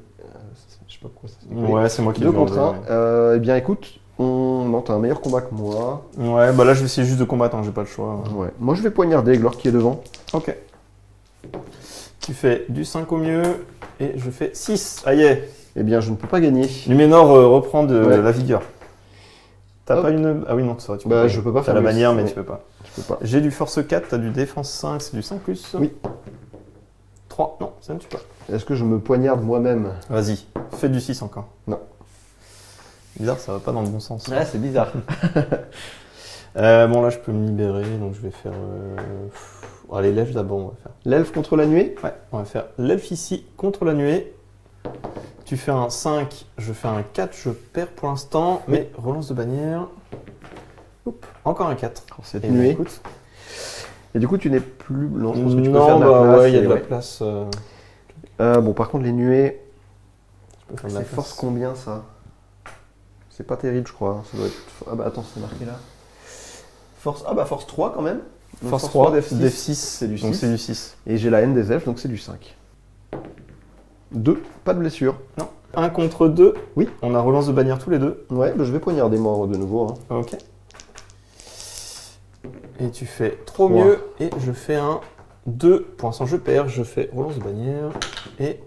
Je sais pas pourquoi ça se fait. Ouais, c'est moi qui 2 ai contre demandé, 1. Eh bien, écoute, non, t'as un meilleur combat que moi. Ouais, bah là je vais essayer juste de combattre, hein, j'ai pas le choix. Ouais. Moi, je vais poignarder avec l'orc qui est devant. Ok. Tu fais du 5 au mieux et je fais 6. Aïe. Eh bien, je ne peux pas gagner. Numénor reprend de Ouais. la vigueur. T'as Hop. pas une. Ah oui, non, c'est vrai, tu Bah, peux je peux pas T'as faire la mieux. bannière, mais Ouais. tu peux pas. Je peux pas. J'ai du force 4, t'as du défense 5, c'est du 5 plus. Oui. 3, non, ça ne tue pas. Est-ce que je me poignarde moi-même? Vas-y, fais du 6 encore. Non. Bizarre, ça va pas dans le bon sens. c'est bizarre. Bon, là, je peux me libérer, donc je vais faire. Allez, l'elfe d'abord, on va faire. L'elfe contre la nuée? Ouais, on va faire l'elfe ici contre la nuée. Tu fais un 5, je fais un 4, je perds pour l'instant, mais relance de bannière. Oups, encore un 4. Cette Et nuée. écoute. Et du coup, tu n'es plus. Non, je pense que tu peux Non, faire de la bah place. ouais, il y a et de la ouais. place. Bon, par contre, les nuées, Je peux faire de la c'est force place. combien ça? C'est pas terrible, je crois. Ça doit être... Ah bah attends, c'est marqué là. Force... Ah bah force 3 quand même. Force 3, Def Def 6, 6, c'est du donc 6. c'est du 6. Et j'ai la haine des elfes, donc c'est du 5. 2, pas de blessure. Non. 1 contre 2. Oui. On a relance de bannière tous les deux. Ouais, bah, je vais poignarder moi de nouveau. Hein. Ok. Et tu fais trop 3. mieux. Et je fais un 2. Pour l'instant, je perds. Je fais relance de bannière. Et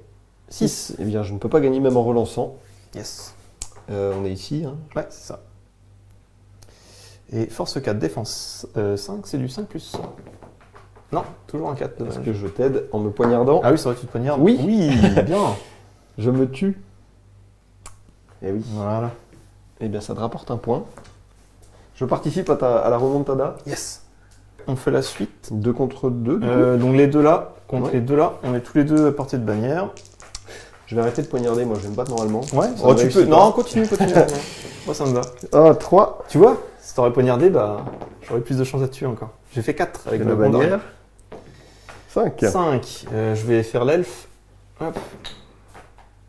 6. Eh bien, je ne peux pas gagner même en relançant. Yes. On est ici. Hein. Ouais, c'est ça. Et force 4, défense 5, c'est du 5 plus. Non, toujours un 4 de Est-ce dommage. que je t'aide en me poignardant? Ah oui, c'est vrai que tu te poignardes. Oui. Oui, bien. Je me tue. Eh oui. Voilà. Eh bien, ça te rapporte un point. Je participe à la remontada. Yes. On fait la suite. 2 contre 2, du coup. Donc les deux là, contre Ouais. les deux là, on est tous les deux à portée de bannière. Je vais arrêter de poignarder, moi je vais me battre normalement. Ouais, Ça oh, me tu réussit peux. pas. Non, continue. Moi, ça me va. Ah, 3. Tu vois, si t'aurais poignardé, bah, j'aurais plus de chance à te tuer encore. J'ai fait 4 avec Et le la bannière. 5. 5. Je vais faire l'elfe. Hop.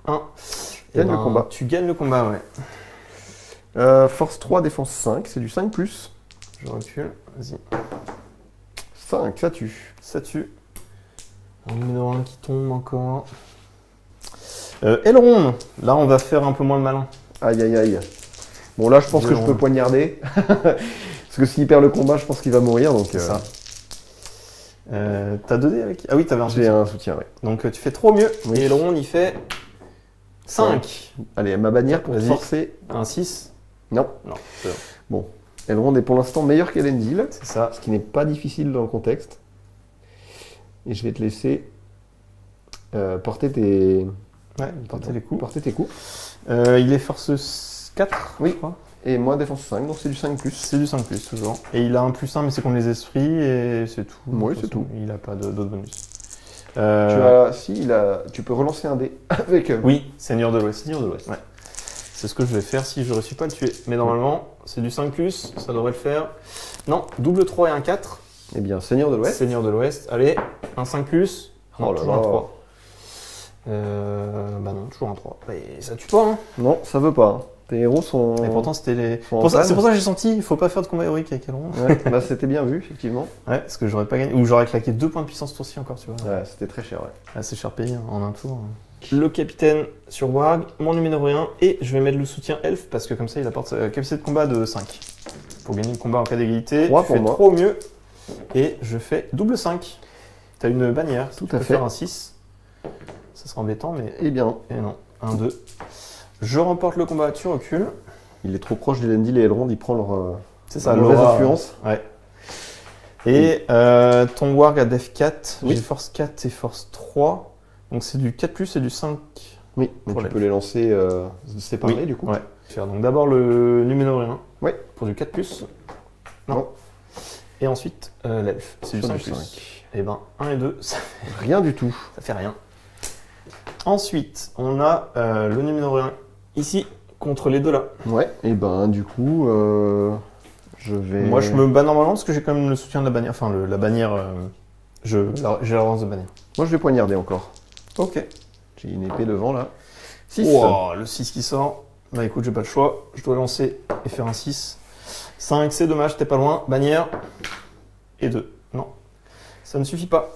1. Gagne le combat. Tu gagnes le combat, ouais. Force 3, défense 5, c'est du 5 plus. Je recule. Vas-y. 5, ça tue. Ça tue. Un numéro 1 qui tombe encore. Elrond. Là, on va faire un peu moins le malin. Aïe aïe aïe. Bon là je pense que je Violent. peux poignarder. Parce que s'il perd le combat, je pense qu'il va mourir. Donc C'est ça. T'as 2 dés avec. Ah oui, t'avais un j'ai soutien. un soutien, ouais. Donc tu fais trop mieux. Oui. Et Elrond, il fait 5. Allez, ma bannière pour Vas-y. forcer. Un 6. Non. Non, c'est bon. Elrond est pour l'instant meilleur qu'Elendil, C'est ça. ce qui n'est pas difficile dans le contexte. Et je vais te laisser porter tes... Ouais, portez les coups. Porter tes coups. Il est force 4, Oui. je crois. Et moi défense 5, donc c'est du 5 plus. C'est du 5 plus, toujours. Et il a un plus 1, mais c'est contre les esprits, et c'est tout. Oui, De toute c'est façon, tout. Il n'a pas d'autres bonus. Tu peux relancer un dé avec... Oui, Seigneur de l'Ouest. Seigneur de l'Ouest. Ouais. C'est ce que je vais faire si je ne réussis pas à le tuer. Mais normalement, c'est du 5 plus, ça devrait le faire. Non, double 3 et un 4. Eh bien, Seigneur de l'Ouest. Seigneur de l'Ouest. Allez, un 5 plus. Non, Oh là toujours là. un 3. Bah non, toujours un 3. Et ça tue pas, hein. Non, ça veut pas. Hein. Tes héros sont... Et pourtant, c'était les. en panne. C'est pour ça que j'ai senti, il faut pas faire de combat héroïque avec Elrond. Ouais, bah, c'était bien vu, effectivement. Ouais, parce que j'aurais pas gagné. Ou j'aurais claqué 2 points de puissance tour-ci encore, tu vois. Ouais, c'était très cher, ouais. Assez cher payé hein, en un tour. Le capitaine sur Warg, mon numéro 1, et je vais mettre le soutien elfe parce que comme ça il apporte sa capacité de combat de 5. Pour gagner le combat en cas d'égalité, 3 tu pour fais moi. trop mieux. Et je fais double 5. T'as une bannière, Tout tu à peux fait. faire un 6. Ça sera embêtant, mais. Eh bien, Et non, un 2. Je remporte le combat, tu recules. il est trop proche d'Elendil et Elrond, il prend leur C'est ça, mauvaise l'aura. influence. Ouais. Et ton Warg a Def 4, Oui. j'ai Force 4 et Force 3. Donc c'est du 4 plus et du 5. Oui, mais Pour tu l'elfe. peux les lancer séparés, du coup. Ouais. Faire donc d'abord le numéro 1 Ouais. pour du 4 plus. Non. Non. Et ensuite l'elfe, c'est du Sur 5 du plus. 5. Et ben 1 et 2, ça Rien du tout. fait rien. Ensuite, on a le numéro 1 ici contre les deux là. Ouais, et ben du coup, je vais... Moi je me bats normalement parce que j'ai quand même le soutien de la bannière. Enfin la bannière, j'ai la relance de bannière. Moi, je vais poignarder encore. Ok. J'ai une épée devant, là. 6. Wow, le 6 qui sort. Bah écoute, j'ai pas le choix. Je dois lancer et faire un 6. 5, c'est dommage, t'es pas loin. Bannière. Et 2. Non. Ça ne suffit pas.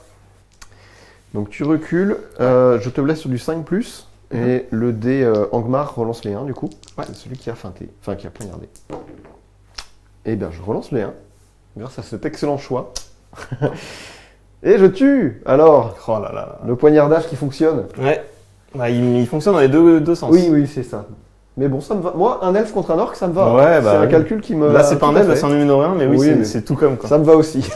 Donc, tu recules. Je te laisse sur du 5 plus. Et le dé Angmar relance les 1, du coup. Ouais. C'est celui qui a feinté. Enfin, qui a poignardé. Et bien, je relance les 1. Grâce à cet excellent choix. Et je tue. Alors, Oh là là. le poignardage qui fonctionne. Ouais. Bah, il fonctionne dans les deux sens. Oui, oui, c'est ça. Mais bon, ça me va. Moi, un elfe contre un orc, ça me va. Ouais, bah c'est un oui. calcul qui me... Là, c'est pas un tout à elfe, là, fait. c'est un numéro 1, mais oui, Oui, mais- c'est tout comme quoi. Ça me va aussi.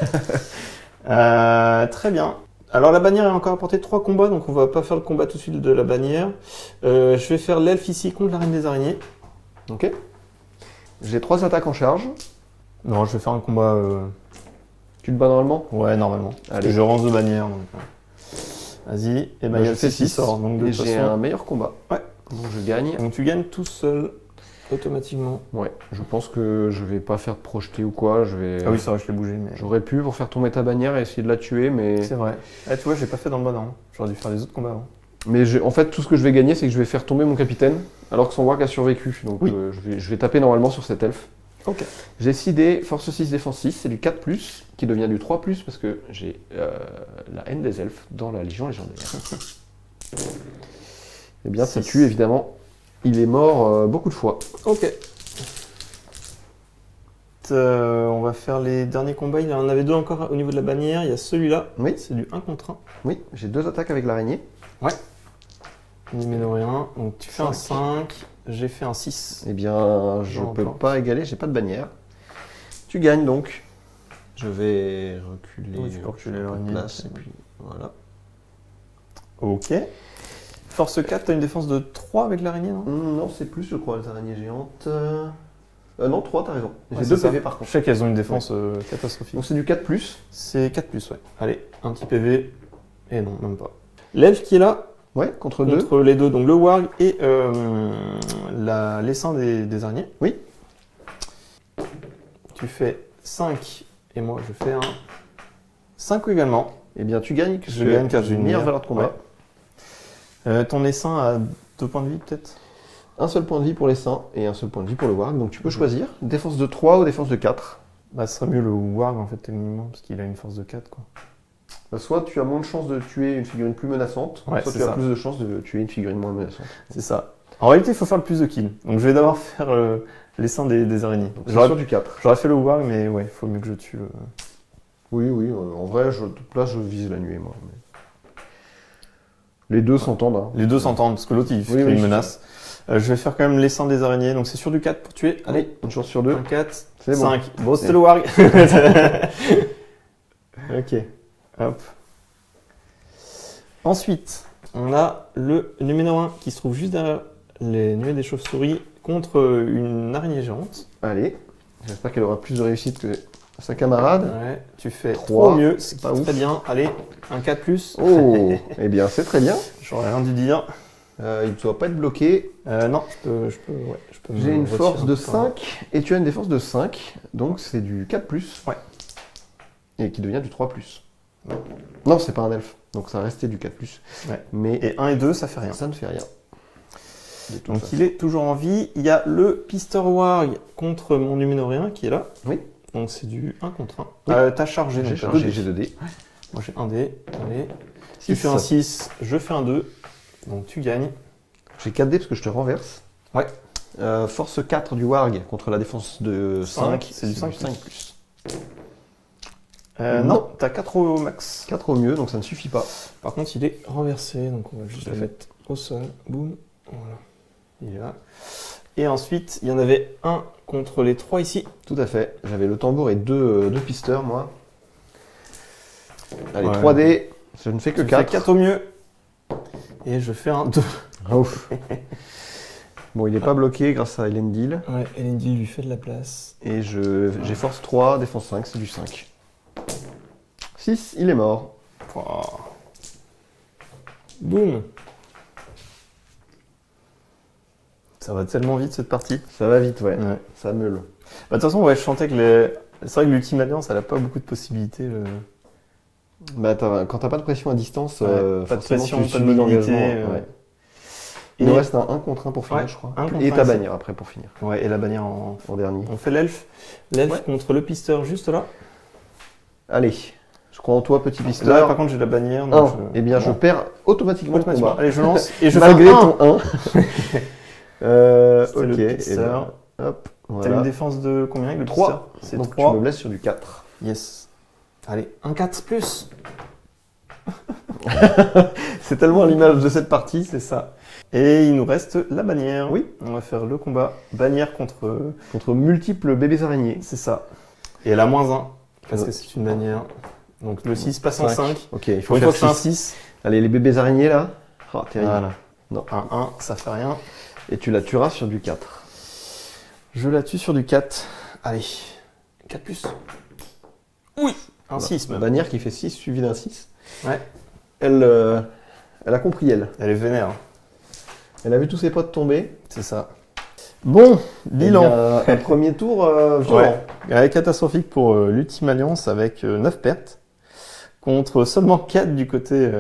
Très bien. Alors, la bannière est encore apportée 3 combats, donc on va pas faire le combat tout de suite de la bannière. Je vais faire l'elfe ici contre la reine des araignées. Ok. J'ai 3 attaques en charge. Non, je vais faire un combat. Tu te bats normalement? Ouais, normalement. Parce Allez. que je rance de bannière. Donc... Vas-y. Et ben, il y a je le fais 6 qui 6. sort. Donc, de Et toute j'ai façon. un meilleur combat. Ouais. Donc je gagne. Donc, tu gagnes tout seul, automatiquement. Ouais. Je pense que je vais pas faire de projeté ou quoi. Je vais... Ah oui, ça va, je l'ai bougé. Mais... J'aurais pu pour faire tomber ta bannière et essayer de la tuer, mais... C'est vrai. Ah, tu vois, j'ai pas fait dans le bon ordre. J'aurais dû faire les autres combats avant. Mais en fait, tout ce que je vais gagner, c'est que je vais faire tomber mon capitaine, alors que son warg a survécu. Donc Oui. je vais taper normalement sur cet elfe. Ok. J'ai 6 dés, force 6, défense 6, c'est du 4+, qui devient du 3+, parce que j'ai la haine des elfes dans la Légion légendaire. Eh bien, ça tue, évidemment. Il est mort beaucoup de fois. Ok. On va faire les derniers combats. Il y en avait 2 encore au niveau de la bannière. Il y a celui-là. Oui. C'est du 1 contre 1. Oui, j'ai 2 attaques avec l'araignée. Ouais. Numéro 1. Donc tu fais un 5. J'ai fait un 6. Eh bien, je Non, peux pas. pas égaler, j'ai pas de bannière. Tu gagnes donc. Je vais reculer. Oui, tu peux reculer un peu de l'araignée. place, et puis voilà. Ok. Force 4, t'as une défense de 3 avec l'araignée, non? Non, c'est plus, je crois, les araignées géantes. Non, 3, t'as raison. J'ai Ouais, 2 c'est ça. PV par Je contre. sais qu'elles ont une défense catastrophique. Donc c'est du 4+. C'est 4+, ouais. Allez, un petit PV. Et non, même pas. L'elfe qui est là, Ouais, contre 2. contre les deux, donc le warg et l'essaim des araignées. Oui. Tu fais 5 et moi je fais un 5 également. Eh bien, tu gagnes, Je gagne car j'ai une une meilleure meilleure valeur de combat. Ton essaim a 2 points de vie peut-être? Un seul point de vie pour les saints et un seul point de vie pour le warg. Donc tu peux choisir défense de 3 ou défense de 4. Bah ce serait mieux le warg en fait techniquement parce qu'il a une force de 4 quoi. Soit tu as moins de chances de tuer une figurine plus menaçante, Ouais, soit c'est tu as ça. plus de chances de tuer une figurine moins menaçante. C'est ça. En réalité il faut faire le plus de kills. Donc je vais d'abord faire l'essaim des araignées. Donc c'est sur du 4. J'aurais fait le warg mais ouais, il faut mieux que je tue le... Oui, en vrai, là je vise la nuée moi. Mais... Les deux s'entendent. Hein. Les deux s'entendent parce que l'autre il fait une menace. Je vais faire quand même l'essaim des araignées, donc c'est sur du 4 pour tuer. Allez, Une chance sur 2. 1, 4, C'est bon. 5. Bon, c'était le warg. Ok, hop. Ensuite, on a le numéro 1 qui se trouve juste derrière les nuées des chauves-souris contre une araignée géante. Allez, j'espère qu'elle aura plus de réussite que sa camarade. Ouais, tu fais 3, 3 mieux, ce qui pas est ouf. très bien. Allez, un 4+. Oh, eh bien c'est très bien. J'aurais rien dû dire. Il ne doit pas être bloqué. Non, je peux me J'ai une retirer force un de peu par là. 5 et tu as une défense de 5. Donc c'est du 4+. Ouais. Et qui devient du 3+. Ouais. Non, c'est pas un elfe. Donc ça restait du 4+. Ouais. Mais Et 1 et 2, ça fait rien. ça ne fait rien. De toute Donc façon. il est toujours en vie. Il y a le Pister Warg contre mon numéro 1 qui est là. Oui. Donc c'est du 1 contre 1. Oui. T'as chargé, J'ai donc chargé, t'as 2 j'ai 2 dés. Moi j'ai un dé. Allez. Si tu Six. fais un 6, je fais un 2. Donc tu gagnes. J'ai 4 dés parce que je te renverse. Ouais. Force 4 du warg contre la défense de 5. c'est du 5+. 5+. Non, Non. t'as 4 au max. 4 au mieux, donc ça ne suffit pas. Par contre il est renversé. Donc on va juste Tout à le fait. mettre au sol. Boum. Voilà. Il est là. Et ensuite, il y en avait un contre les 3 ici. Tout à fait. J'avais le tambour et deux pisteurs, moi. Allez, Ouais. 3 dés. Je ne fais que Je fais 4. 4 au mieux. Et je fais un 2. Ouf. Bon, il n'est pas bloqué grâce à Elendil. Ouais, Elendil lui fait de la place. Et j'ai force 3, défense 5, c'est du 5. 6, il est mort. Pouah. Boum. Ça va tellement vite cette partie. Ça va vite, ouais. Ouais. Ça meule. Bah, de toute façon, ouais, je sentais que les... C'est vrai que l'Ultime Alliance, elle a pas beaucoup de possibilités. Bah, quand t'as pas de pression à distance, Ouais, pas de forcément, pression, tu pas de subis mobilité. l'engagement, ouais. Il nous reste un 1 contre 1 pour finir, Ouais, je crois. un contre Et un, ta c'est- bannière après pour finir, Ouais, et la bannière en... en dernier. On fait l'elfe. L'elfe Ouais. contre le pisteur juste là. Allez, je crois en toi, petit Là, pisteur. par contre, j'ai la bannière. 1. Donc Eh bien, je Bon. perds automatiquement le Automatiquement. combat. Allez, je lance et je Malgré fais un ton 1. C'était Ok. le eh pisteur. ben, hop, T'as voilà. une défense de combien avec le 3. pisteur? C'est Donc 3. tu me blesses sur du 4. Yes. Allez, un 4+. C'est tellement à l'image de cette partie. C'est ça. Et il nous reste la bannière. Oui. On va faire le combat. Bannière contre... Contre multiples bébés araignées. C'est ça. Et elle a -1. Parce Ouais. que c'est une bannière. Donc le 6 passe en 5. Ok, il Pour faut une faire fois que c'est un 6. 6. Allez, les bébés araignées là. Oh, terrible. Voilà. Non. Un 1, ça fait rien. Et tu la tueras sur du 4. Je la tue sur du 4. Allez. 4+. Oui. Un 6 La même. bannière qui fait 6 suivi d'un 6. Ouais. Elle a compris, elle. Elle est vénère. Elle a vu tous ses potes tomber. C'est ça. Bon, bilan. Eh bien, un premier tour violent. Ouais, catastrophique pour l'Ultime Alliance avec 9 pertes. Contre seulement 4 du côté,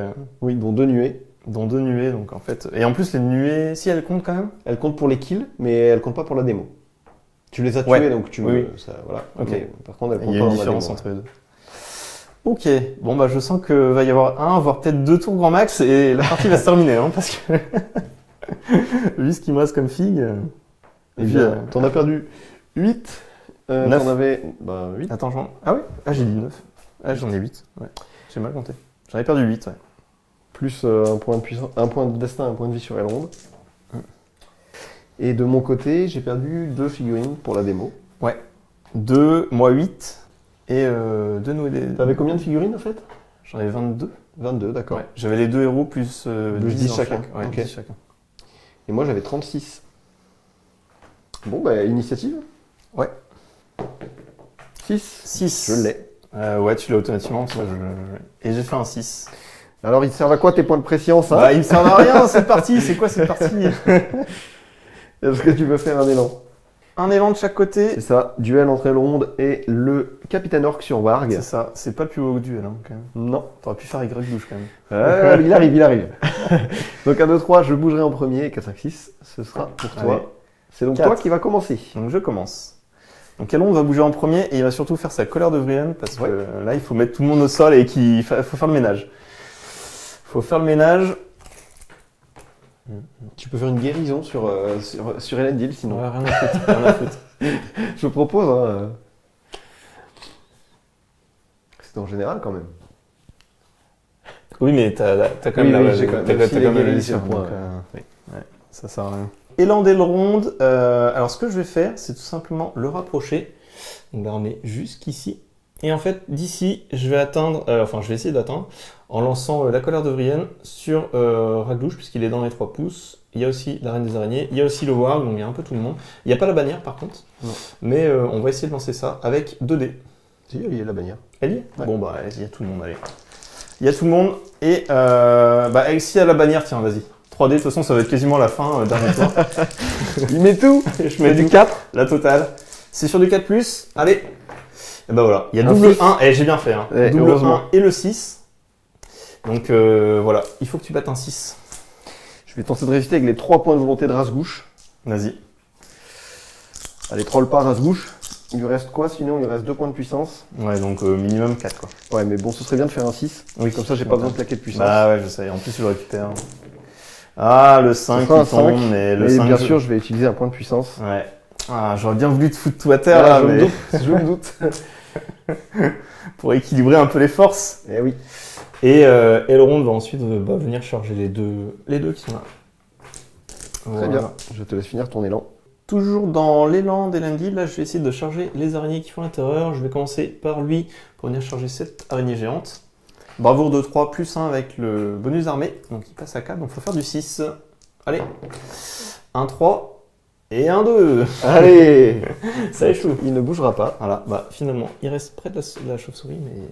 Oui, dont 2 nuées. dont 2 nuées. Donc en fait. Et en plus, les nuées, si elles comptent quand même. Elle compte pour les kills, mais elle compte pas pour la démo. Tu les as tués, Ouais. donc tu Oui, me... ça, voilà. Ok. Mais, par contre, elles Il comptent y a pas une dans ma différence démo, entre les deux. Ok, bon bah je sens que va y avoir un, voire peut-être 2 tours grand max et la partie va se terminer, hein, parce que vu ce qu'il me reste comme figue. Eh bien, t'en as perdu 8. Neuf. T'en avais 8. Attends, ah oui, ah j'ai dit 9. Ah j'en ai 8, ouais. J'ai mal compté. J'en ai perdu 8, ouais. Plus un point de puissance, un point de destin, un point de vie sur Elrond. Et de mon côté, j'ai perdu 2 figurines pour la démo. 2, moi 8. Et 2 nouveaux dés. T'avais combien de figurines en fait? J'en avais 22. 22, d'accord. Ouais. J'avais les 2 héros plus 10 dans chacun. chaque. Ouais, Ok. 10 chacun. Et moi j'avais 36. Bon, bah, initiative. Ouais. 6. 6. Je l'ai. Ouais, tu l'as automatiquement. Parce que Et j'ai fait un 6. Alors, ils te servent à quoi tes points de préscience, hein? Bah, il me sert à rien cette partie. C'est quoi cette partie? Est-ce que tu veux faire un élan? Un élan de chaque côté. C'est ça, duel entre Elrond et le Capitaine Orc sur Warg. C'est ça. C'est pas le plus beau duel, hein, quand même. Non. T'aurais pu faire Y-douche, quand même. Il arrive, il arrive. Donc 1, 2, 3, je bougerai en premier, et 4, 5, 6, ce sera pour toi. Allez. C'est donc 4. toi qui vas commencer. Donc je commence. Donc Elrond va bouger en premier et il va surtout faire sa colère de Vrienne parce que là il faut mettre tout le monde au sol et qu'il faut faire le ménage. Faut faire le ménage. Tu peux faire une guérison sur Elendil sinon. Ouais, rien à foutre, rien à foutre. Je propose, hein. C'est en général quand même. Oui mais t'as quand même Oui, j'ai quand même t'as aussi quand même les la guérisons, mission, point. donc, ouais, ça sert à rien. Élan d'Elrond, alors ce que je vais faire c'est tout simplement le rapprocher. Donc là on est jusqu'ici. Et en fait d'ici je vais atteindre, je vais essayer d'atteindre en lançant la colère de Vrienne sur Raglouche puisqu'il est dans les 3 pouces. Il y a aussi la Reine des Araignées, il y a aussi le Warg, donc il y a un peu tout le monde. Il n'y a pas la bannière par contre, Non. mais on va essayer de lancer ça avec 2 dés. Si, il y a la bannière. Elle y est Ouais. Bon bah il y a tout le monde, allez. Il y a tout le monde et s'il y a la bannière, tiens vas-y. 3D, de toute façon ça va être quasiment la fin, dernier tour. Il met tout. Je mets du tout, 4. la totale. C'est sur du 4+, allez. Et bah voilà, il y a Un double 6. 1, et j'ai bien fait, hein. Ouais, Double heureusement. 1 et le 6. Donc voilà, il faut que tu battes un 6. Je vais tenter de résister avec les 3 points de volonté de Rasgouche. Vas-y. Allez, troll pas Rasgouche. Il lui reste quoi sinon? Il lui reste 2 points de puissance. Ouais, donc minimum 4 quoi. Ouais, mais bon, ce serait bien de faire un 6. Oui, Comme ça, j'ai pas besoin de claquer de puissance. Bah ouais, je sais. En plus, tu le récupères. Ah, le 5 sera un qui tombe, 5, mais le Et 5... bien sûr, je vais utiliser un point de puissance. Ouais. Ah, j'aurais bien voulu te foutre tout à terre, là, je me mais... doute, je me doute. pour équilibrer un peu les forces. Eh oui. Et Elrond va ensuite venir charger les deux qui sont là. Très bien. Je te laisse finir ton élan. Toujours dans l'élan d'Elendil, là je vais essayer de charger les araignées qui font la terreur. Je vais commencer par lui pour venir charger cette araignée géante. Bravoure de 3 plus 1 avec le bonus d'armée. Donc il passe à 4, donc il faut faire du 6. Allez, 1 3 et 1 2. Allez. Ça échoue. Il ne bougera pas. Voilà, bah finalement il reste près de la chauve-souris mais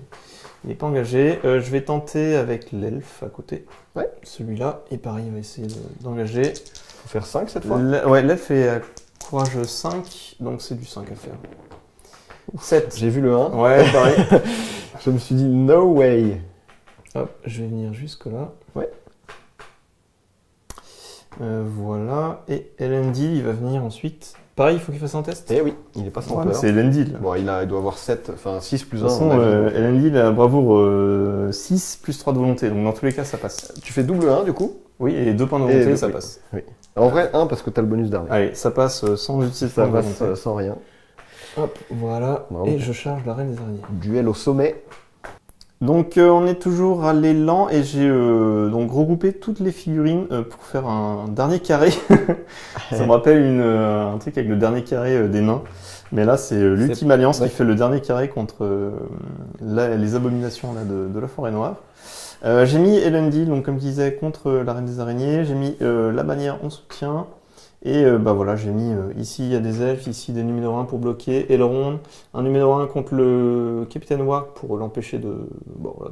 il n'est pas engagé. Je vais tenter avec l'elfe à côté. Ouais. Celui-là, et pareil il va essayer d'engager. Faut faire 5 cette fois. Ouais, l'elfe est à courage 5, donc c'est du 5 à faire. 7. J'ai vu le 1. Ouais, pareil. Je me suis dit no way. Hop, je vais venir jusque là. Ouais. Voilà, et Elendil, il va venir ensuite. Pareil, il faut qu'il fasse un test. Eh oui, il est pas sans Voilà, peur. c'est Elendil. Bon, il doit avoir 7, enfin 6 plus De 1. toute façon, Elendil a bravoure 6 plus 3 de volonté, donc dans tous les cas, ça passe. Tu fais double 1 du coup. Oui, et 2 points de volonté, Et ça oui. passe. En vrai, 1 parce que t'as le bonus d'armée. Allez, ça passe sans utiliser de Ça points de passe volonté. sans rien. Hop, voilà, Bravo. et je charge la reine des araignées. Duel au sommet. Donc on est toujours à l'élan et j'ai donc regroupé toutes les figurines pour faire un dernier carré. Ça me rappelle un truc avec le dernier carré des nains. Mais là c'est l'Ultime Alliance ouais. qui fait le dernier carré contre les abominations là, de la forêt noire. J'ai mis Elendil, donc comme je disais, contre la Reine des Araignées. J'ai mis la bannière en soutien. Et voilà, j'ai mis ici il y a des elfes, ici des numéros 1 pour bloquer, Elrond, un numéro 1 contre le Capitaine Warg pour l'empêcher de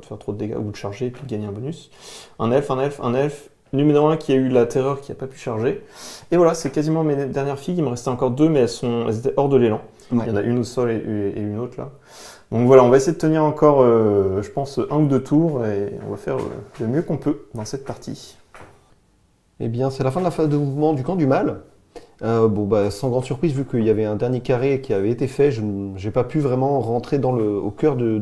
faire trop de dégâts ou de charger et puis de gagner un bonus. Un elfe, numéro 1 qui a eu la terreur qui n'a pas pu charger. Et voilà, c'est quasiment mes dernières figues, il me restait encore 2 mais elles étaient hors de l'élan. Ouais. Il y en a une au sol et une autre là. Donc voilà, on va essayer de tenir encore, je pense, 1 ou 2 tours et on va faire le mieux qu'on peut dans cette partie. Eh bien, c'est la fin de la phase de mouvement du camp du mal. Bon, bah, sans grande surprise, vu qu'il y avait un dernier carré qui avait été fait, je n'ai pas pu vraiment rentrer au cœur de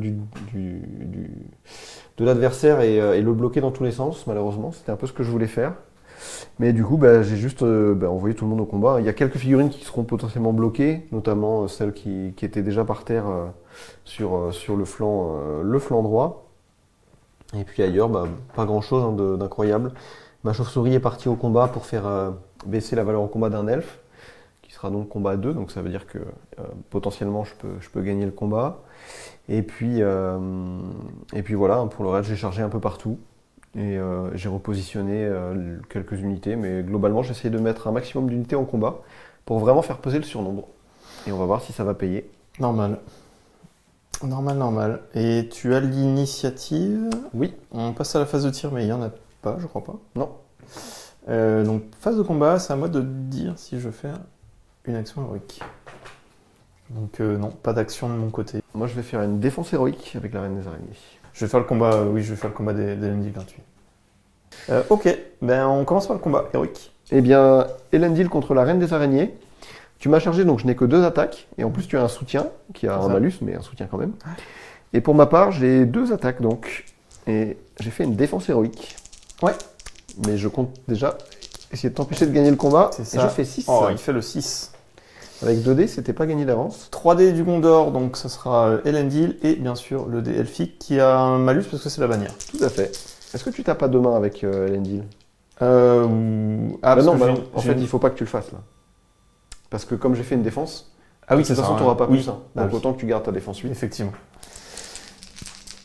l'adversaire et le bloquer dans tous les sens, malheureusement. C'était un peu ce que je voulais faire. Mais du coup, bah, j'ai juste envoyé tout le monde au combat. Il y a quelques figurines qui seront potentiellement bloquées, notamment celles qui étaient déjà par terre sur le flanc droit. Et puis ailleurs, bah, pas grand-chose d'incroyable. Ma chauve-souris est partie au combat pour faire baisser la valeur au combat d'un elfe, qui sera donc combat 2, donc ça veut dire que potentiellement je peux gagner le combat. Et puis voilà, pour le reste j'ai chargé un peu partout, et j'ai repositionné quelques unités, mais globalement j'ai essayé de mettre un maximum d'unités en combat, pour vraiment faire peser le surnombre. Et on va voir si ça va payer. Normal. Normal. Et tu as l'initiative. Oui. On passe à la phase de tir, mais il n'y en a pas, je crois pas. Non. Donc, phase de combat, c'est à moi de dire si je fais une action héroïque. Donc, non, pas d'action de mon côté. Moi je vais faire une défense héroïque avec la Reine des Araignées. Je vais faire le combat, oui, je vais faire le combat des Elendil gratuits. Ok, ben on commence par le combat héroïque. Eh bien, Elendil contre la Reine des Araignées. Tu m'as chargé, donc je n'ai que 2 attaques, et en plus tu as un soutien, qui a un malus, mais un soutien quand même. Et pour ma part, j'ai 2 attaques, donc, et j'ai fait une défense héroïque. Ouais. Mais je compte déjà essayer de t'empêcher de gagner le combat, C'est et ça. je fais 6. Oh, il fait le 6. Avec 2 dés, c'était pas gagné d'avance. 3D du Gondor, donc ça sera Elendil, et bien sûr le dé elfique qui a un malus parce que c'est la bannière. Tout à fait. Est-ce que tu tapes pas 2 mains avec Elendil? parce non, que bah j'ai- non, en j'ai- fait, il faut pas que tu le fasses, là. Parce que comme j'ai fait une défense, Ah oui, de c'est toute ça. façon, tu n'auras pas Oui. plus 1. Ah Donc oui. autant que tu gardes ta défense 8. Effectivement.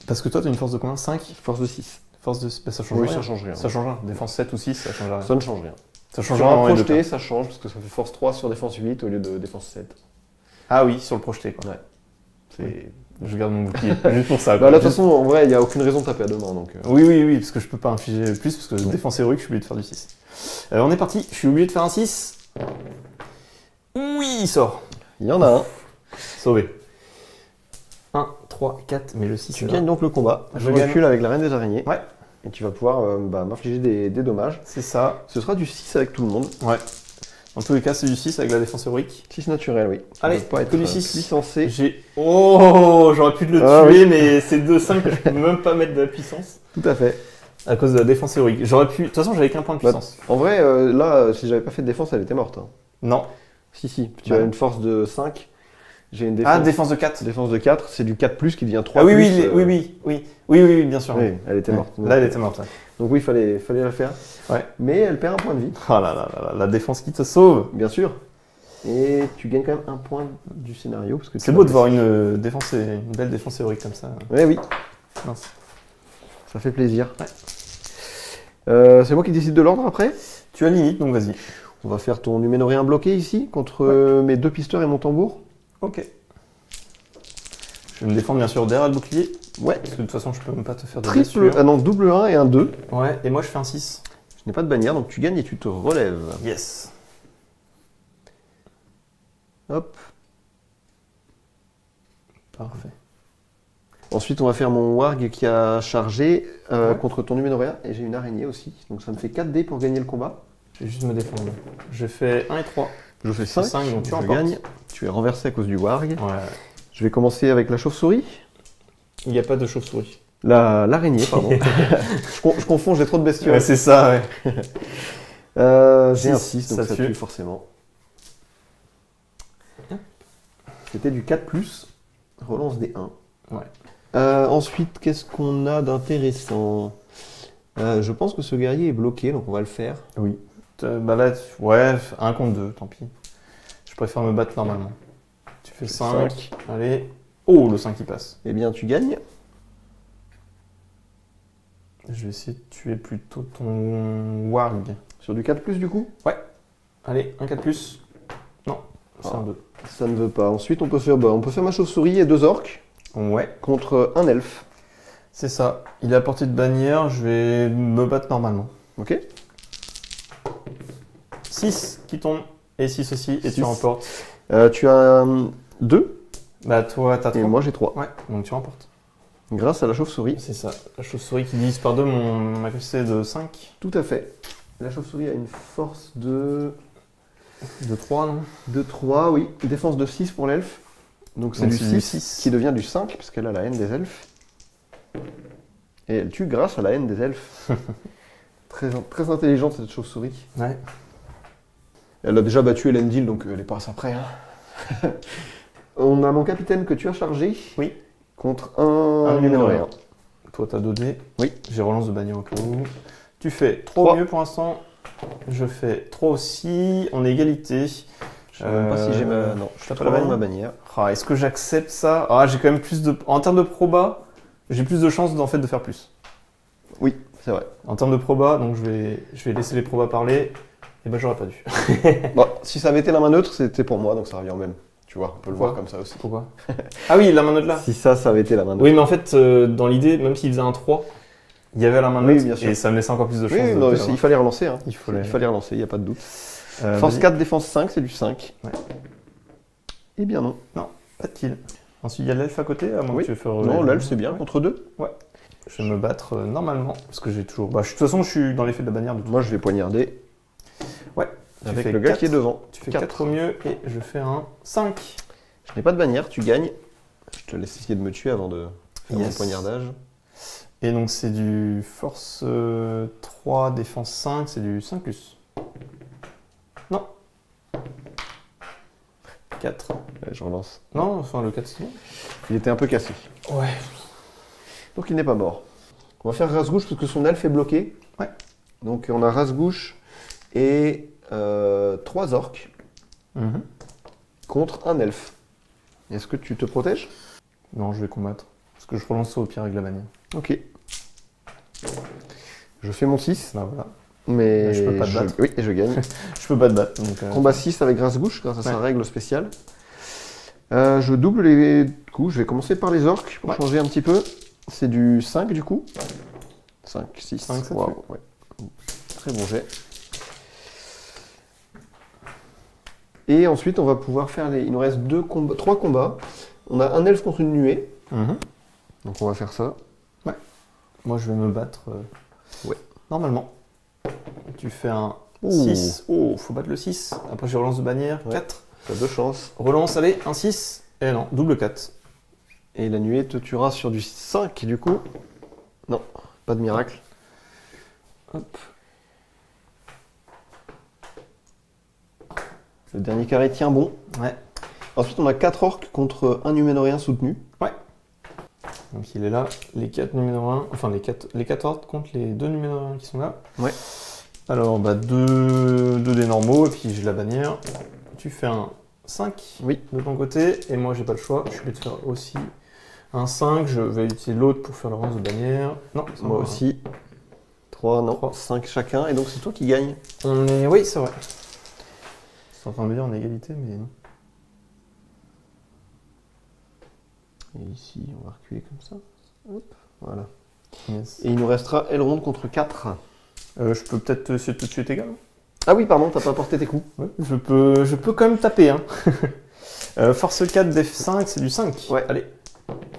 Parce que toi, tu as une force de combien? 5? Force de 6. Force de... bah, ça change Oui, rien. ça change rien. Ça change rien. Défense 7 ou 6, ça change rien. Ça ne change rien. Ça change Sur rien un dans les deux projeté, cas. ça change, parce que ça fait force 3 sur défense 8 au lieu de défense 7. Ah oui, sur le projeté, quoi. Ouais. C'est... Je garde mon bouclier. Juste pour ça. Bah quoi. là, de toute façon, en vrai, il n'y a aucune raison de taper à 2 mains, donc... Oui, parce que je peux pas infliger plus, parce que Ouais. défense héroïque, je suis obligé de faire du 6. On est parti, je suis obligé de faire un 6. Oui, il sort. Il y en a un. Sauvé. 1, 3, 4, mais le 6 Tu est là. gagnes donc le combat. Je Je gagne. recule avec la Reine des Araignées. Ouais. Et tu vas pouvoir m'infliger des dommages. C'est ça. Ce sera du 6 avec tout le monde. Ouais. Dans tous les cas, c'est du 6 avec la défense héroïque. 6 naturel, oui. Allez, Ça doit pas que être du 6. licencé. J'ai... Oh, j'aurais pu le Ah tuer, mais c'est 2-5 que je peux même pas mettre de la puissance. Tout à fait. À cause de la défense héroïque. J'aurais pu... De toute façon, j'avais qu'un point de Bah, puissance. En vrai, là, si j'avais pas fait de défense, elle était morte. Hein. Non. Si. Tu Bah as non. une force de 5. J'ai une défense, Ah, défense de 4. défense de 4. C'est du 4+, qui devient 3+. Ah oui, plus, oui, bien sûr. Oui, elle était Ouais. morte. Là, elle était morte. Ouais. Donc oui, fallait la faire. Ouais. Mais elle perd un point de vie, Oh là là, la défense qui te sauve. bien sûr. Et tu gagnes quand même un point du scénario. Parce que C'est beau de voir une défense, une belle défense héroïque comme ça. Ouais, oui, Mince. ça fait plaisir. Ouais. C'est moi qui décide de l'ordre après. Tu as limite, donc vas-y. On va faire ton numénorien bloqué ici contre mes 2 pisteurs et mon tambour. Ok. Je vais me défendre bien sûr derrière le bouclier. Ouais. Parce que de toute façon, je peux même pas te faire de Triple, blessure. ah non, double 1 et un 2. Ouais, et moi je fais un 6. Je n'ai pas de bannière, donc tu gagnes et tu te relèves. Yes. Hop. Parfait. Ensuite, on va faire mon warg qui a chargé Ouais. contre ton numénorien. Et j'ai une araignée aussi. Donc ça me fait 4 dés pour gagner le combat. Je vais juste me défendre. Je fais 1 et 3. Je fais fais 5, cinq, donc tu je remportes. gagne. Tu es renversé à cause du warg. Ouais. Je vais commencer avec la chauve-souris. Il n'y a pas de chauve-souris. L'araignée, pardon. je confonds, j'ai trop de bestioles. Ouais, c'est ça, ouais. J'ai un Six, 6, donc ça tue. tue forcément. C'était du 4+, relance des 1. Ouais. Ensuite, qu'est-ce qu'on a d'intéressant? Je pense que ce guerrier est bloqué, donc on va le faire. Oui. Bah là, ouais, 1 contre 2, tant pis. Je préfère me battre normalement. Tu fais 5. Allez. Oh, le 5 qui passe. Eh bien, tu gagnes. Je vais essayer de tuer plutôt ton warg. Sur du 4+, du coup? Allez, un 4 plus. Non, c'est un 2. Ça ne veut pas. Ensuite, on peut faire ma chauve-souris et 2 orques Ouais, contre un elfe. c'est ça. Il est à portée de bannière, je vais me battre normalement. Ok? 6 qui tombe, et 6 aussi, et Six. tu remportes. Tu as 2 Bah toi, t'as 3. et moi j'ai 3. Ouais, donc tu remportes. Grâce à la chauve-souris. C'est ça. La chauve-souris qui divise par 2 ma capacité de 5. Tout à fait. La chauve-souris a une force de De 3, non? De 3, oui. Défense de 6 pour l'elfe. Donc c'est Donc du c'est du 6 6. qui devient du 5, parce qu'elle a la haine des elfes. Et elle tue grâce à la haine des elfes. Très intelligente cette chauve-souris. Ouais. Elle a déjà battu Elendil, donc elle est pas à ça près. Hein. On a mon capitaine que tu as chargé. Oui. Contre un Numénorien. Toi, t'as 2 dés. Oui. J'ai relance de bannière au cas où. Tu fais 3 3. au mieux pour l'instant. Je fais 3 aussi. On est égalité. Je sais même pas si j'ai ma... Non, je t'as suis pas pas la ma bannière. Ah, est-ce que j'accepte ça? Ah, j'ai quand même plus de... En termes de proba, j'ai plus de chances en fait de faire plus. Oui, c'est vrai. En termes de proba, donc je vais laisser les probas parler. Et ben j'aurais pas dû. Bon, si ça avait été la main neutre, c'était pour moi, donc ça revient au même. Tu vois, on peut le Pourquoi voir comme ça aussi. Pourquoi? Ah oui, la main neutre là. Si ça avait été la main neutre. Oui, mais en fait, dans l'idée, même s'il faisait un 3, il y avait la main Oui, neutre bien sûr. et ça me laissait encore plus de Oui, chances. non, il fallait relancer. Hein. Il fallait- Il fallait relancer, il n'y a pas de doute. Force vas-y. 4, défense 5, c'est du 5. Ouais. Eh bien non. Pas de kill. Ensuite, il y a l'elfe à côté, à moins Oui. que tu veux faire... Non, l'elfe c'est bien, Ouais. contre 2. Je vais me battre normalement, parce que j'ai toujours... Bah, de toute façon, je suis dans l'effet de la bannière de tout. Moi je vais poignarder. Ouais. Tu Avec fais le gars 4. qui est devant. Tu fais 4. 4 au mieux et je fais un 5. Je n'ai pas de bannière, tu gagnes. Je te laisse essayer de me tuer avant de faire mon Yes. poignardage. Et donc c'est du force 3, défense 5, c'est du 5+. Non. 4. Ouais, je relance. Non, enfin le 4 c'est bon. Il était un peu cassé. Ouais. Donc il n'est pas mort. On va faire race gauche parce que son elfe est bloqué. Ouais. Donc on a race gauche et 3 orques contre un elfe. Est-ce que tu te protèges? Non, je vais combattre. Parce que je relance ça au pire avec la bannière. Ok. Je fais mon 6, Là, voilà. mais Je peux pas te battre. Oui, et je gagne. Je peux pas te battre. Donc, Combat 6 avec race gauche grâce à sa Ouais. règle spéciale. Je double les coups. Je vais commencer par les orques pour Ouais. changer un petit peu. C'est du 5 du coup. 5, 6. 5, ça Waouh, ouais. Très bon jet. Et ensuite, on va pouvoir faire les... Il nous reste 3 combats. On a un elfe contre une nuée. Donc on va faire ça. Moi je vais me battre Ouais. normalement. Tu fais un Ouh. 6. Oh, faut battre le 6. Après je relance de bannière. Ouais. 4. T'as 2 chances. Relance, allez, un 6. Et non, double 4. Et la nuée te tuera sur du 5 du coup. Non, pas de miracle. Hop. Le dernier carré tient bon. Ouais. Ensuite, on a 4 orques contre un Numénorien soutenu. Donc il est là, les 4 numéros 1, enfin les 4 ordres contre les 2 numéros 1 qui sont là. Ouais. Alors, bah 2 dés normaux, et puis j'ai la bannière. Tu fais un 5 Oui. de ton côté, et moi j'ai pas le choix, je vais te faire aussi un 5, je vais utiliser l'autre pour faire le relance de bannière. Non, ça Moi va. aussi. 3, non, 3. 5 chacun. Et donc c'est toi qui gagne. On est... Oui, c'est vrai. C'est en train de me dire on est égalité, mais non. Et ici, on va reculer comme ça. Hop, voilà. Yes. Et il nous restera Elrond contre 4. Je peux peut-être essayer de te tuer égal. Ah oui, pardon, t'as pas porté tes coups. Ouais, je peux quand même taper. Hein. Force 4, def 5, c'est du 5. Ouais. Allez.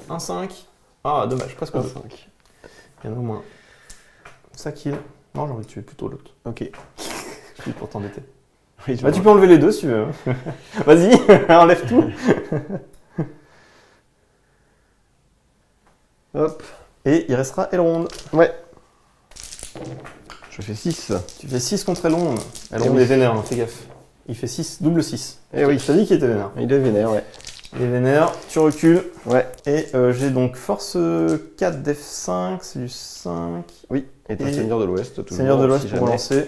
Un 5. Ah, dommage, presque Un 2. 5. Il y en a au moins. Ça kill. Non, j'ai envie de tuer plutôt l'autre. Ok. Je suis pour t'embêter. Oui, je Bah, vois. tu peux enlever les deux si tu veux. Vas-y, enlève tout. Hop. Et il restera Elrond. Ouais. Je fais 6. Tu fais 6 contre Elrond. Elrond oui. est vénère, hein, fais gaffe. Il fait 6, double 6. Eh oui. Je t'ai dit qu'il était vénère. Il est vénère, ouais. Il est vénère, tu recules. Ouais. Et j'ai donc force 4, def 5, c'est du 5. Oui. Et t'as Et Seigneur de l'Ouest, toujours. Seigneur de l'Ouest si pour jamais. relancer.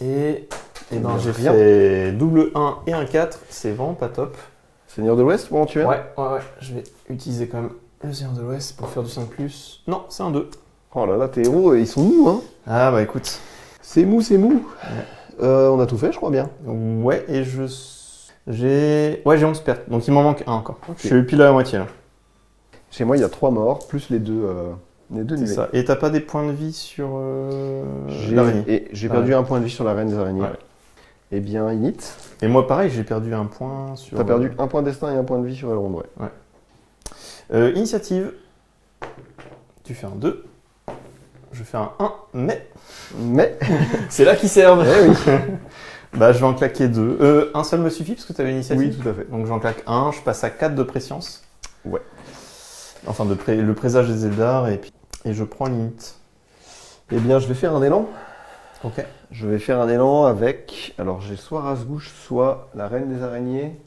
Et ben, j'ai rien. fait double 1 et un 4. C'est vraiment pas top. Seigneur de l'Ouest pour en tuer un. Ouais. Je vais utiliser quand même le Seigneur de l'Ouest pour faire du 5+. Non, c'est un 2. Oh là là, tes héros, ils sont mous, hein. Ah bah écoute. C'est mou, c'est mou. On a tout fait, je crois bien. Ouais, et j'ai 11 pertes. Donc il m'en manque un encore. Ok. Je suis pile à la moitié là. Chez moi, il y a 3 morts, plus les deux C'est nuées. ça. Et t'as pas des points de vie sur J'ai l'araignée. et j'ai Ah perdu ouais. un point de vie sur la reine des araignées. Ouais. Eh bien, Init, Et moi pareil, j'ai perdu un point sur... t'as perdu un point de destin et un point de vie sur Elrond, ouais. Initiative. Tu fais un 2. je fais un 1, mais Mais, c'est là qu'ils servent. eh oui. Bah, je vais en claquer 2. Un seul me suffit parce que tu avais l'initiative. Oui, tout à fait. Donc j'en claque 1, je passe à 4 de préscience. Ouais. Enfin, le présage des Eldar, et je prends limite. Eh bien, je vais faire un élan. Ok. Je vais faire un élan avec. Alors, j'ai soit Rasgouche, soit la Reine des Araignées.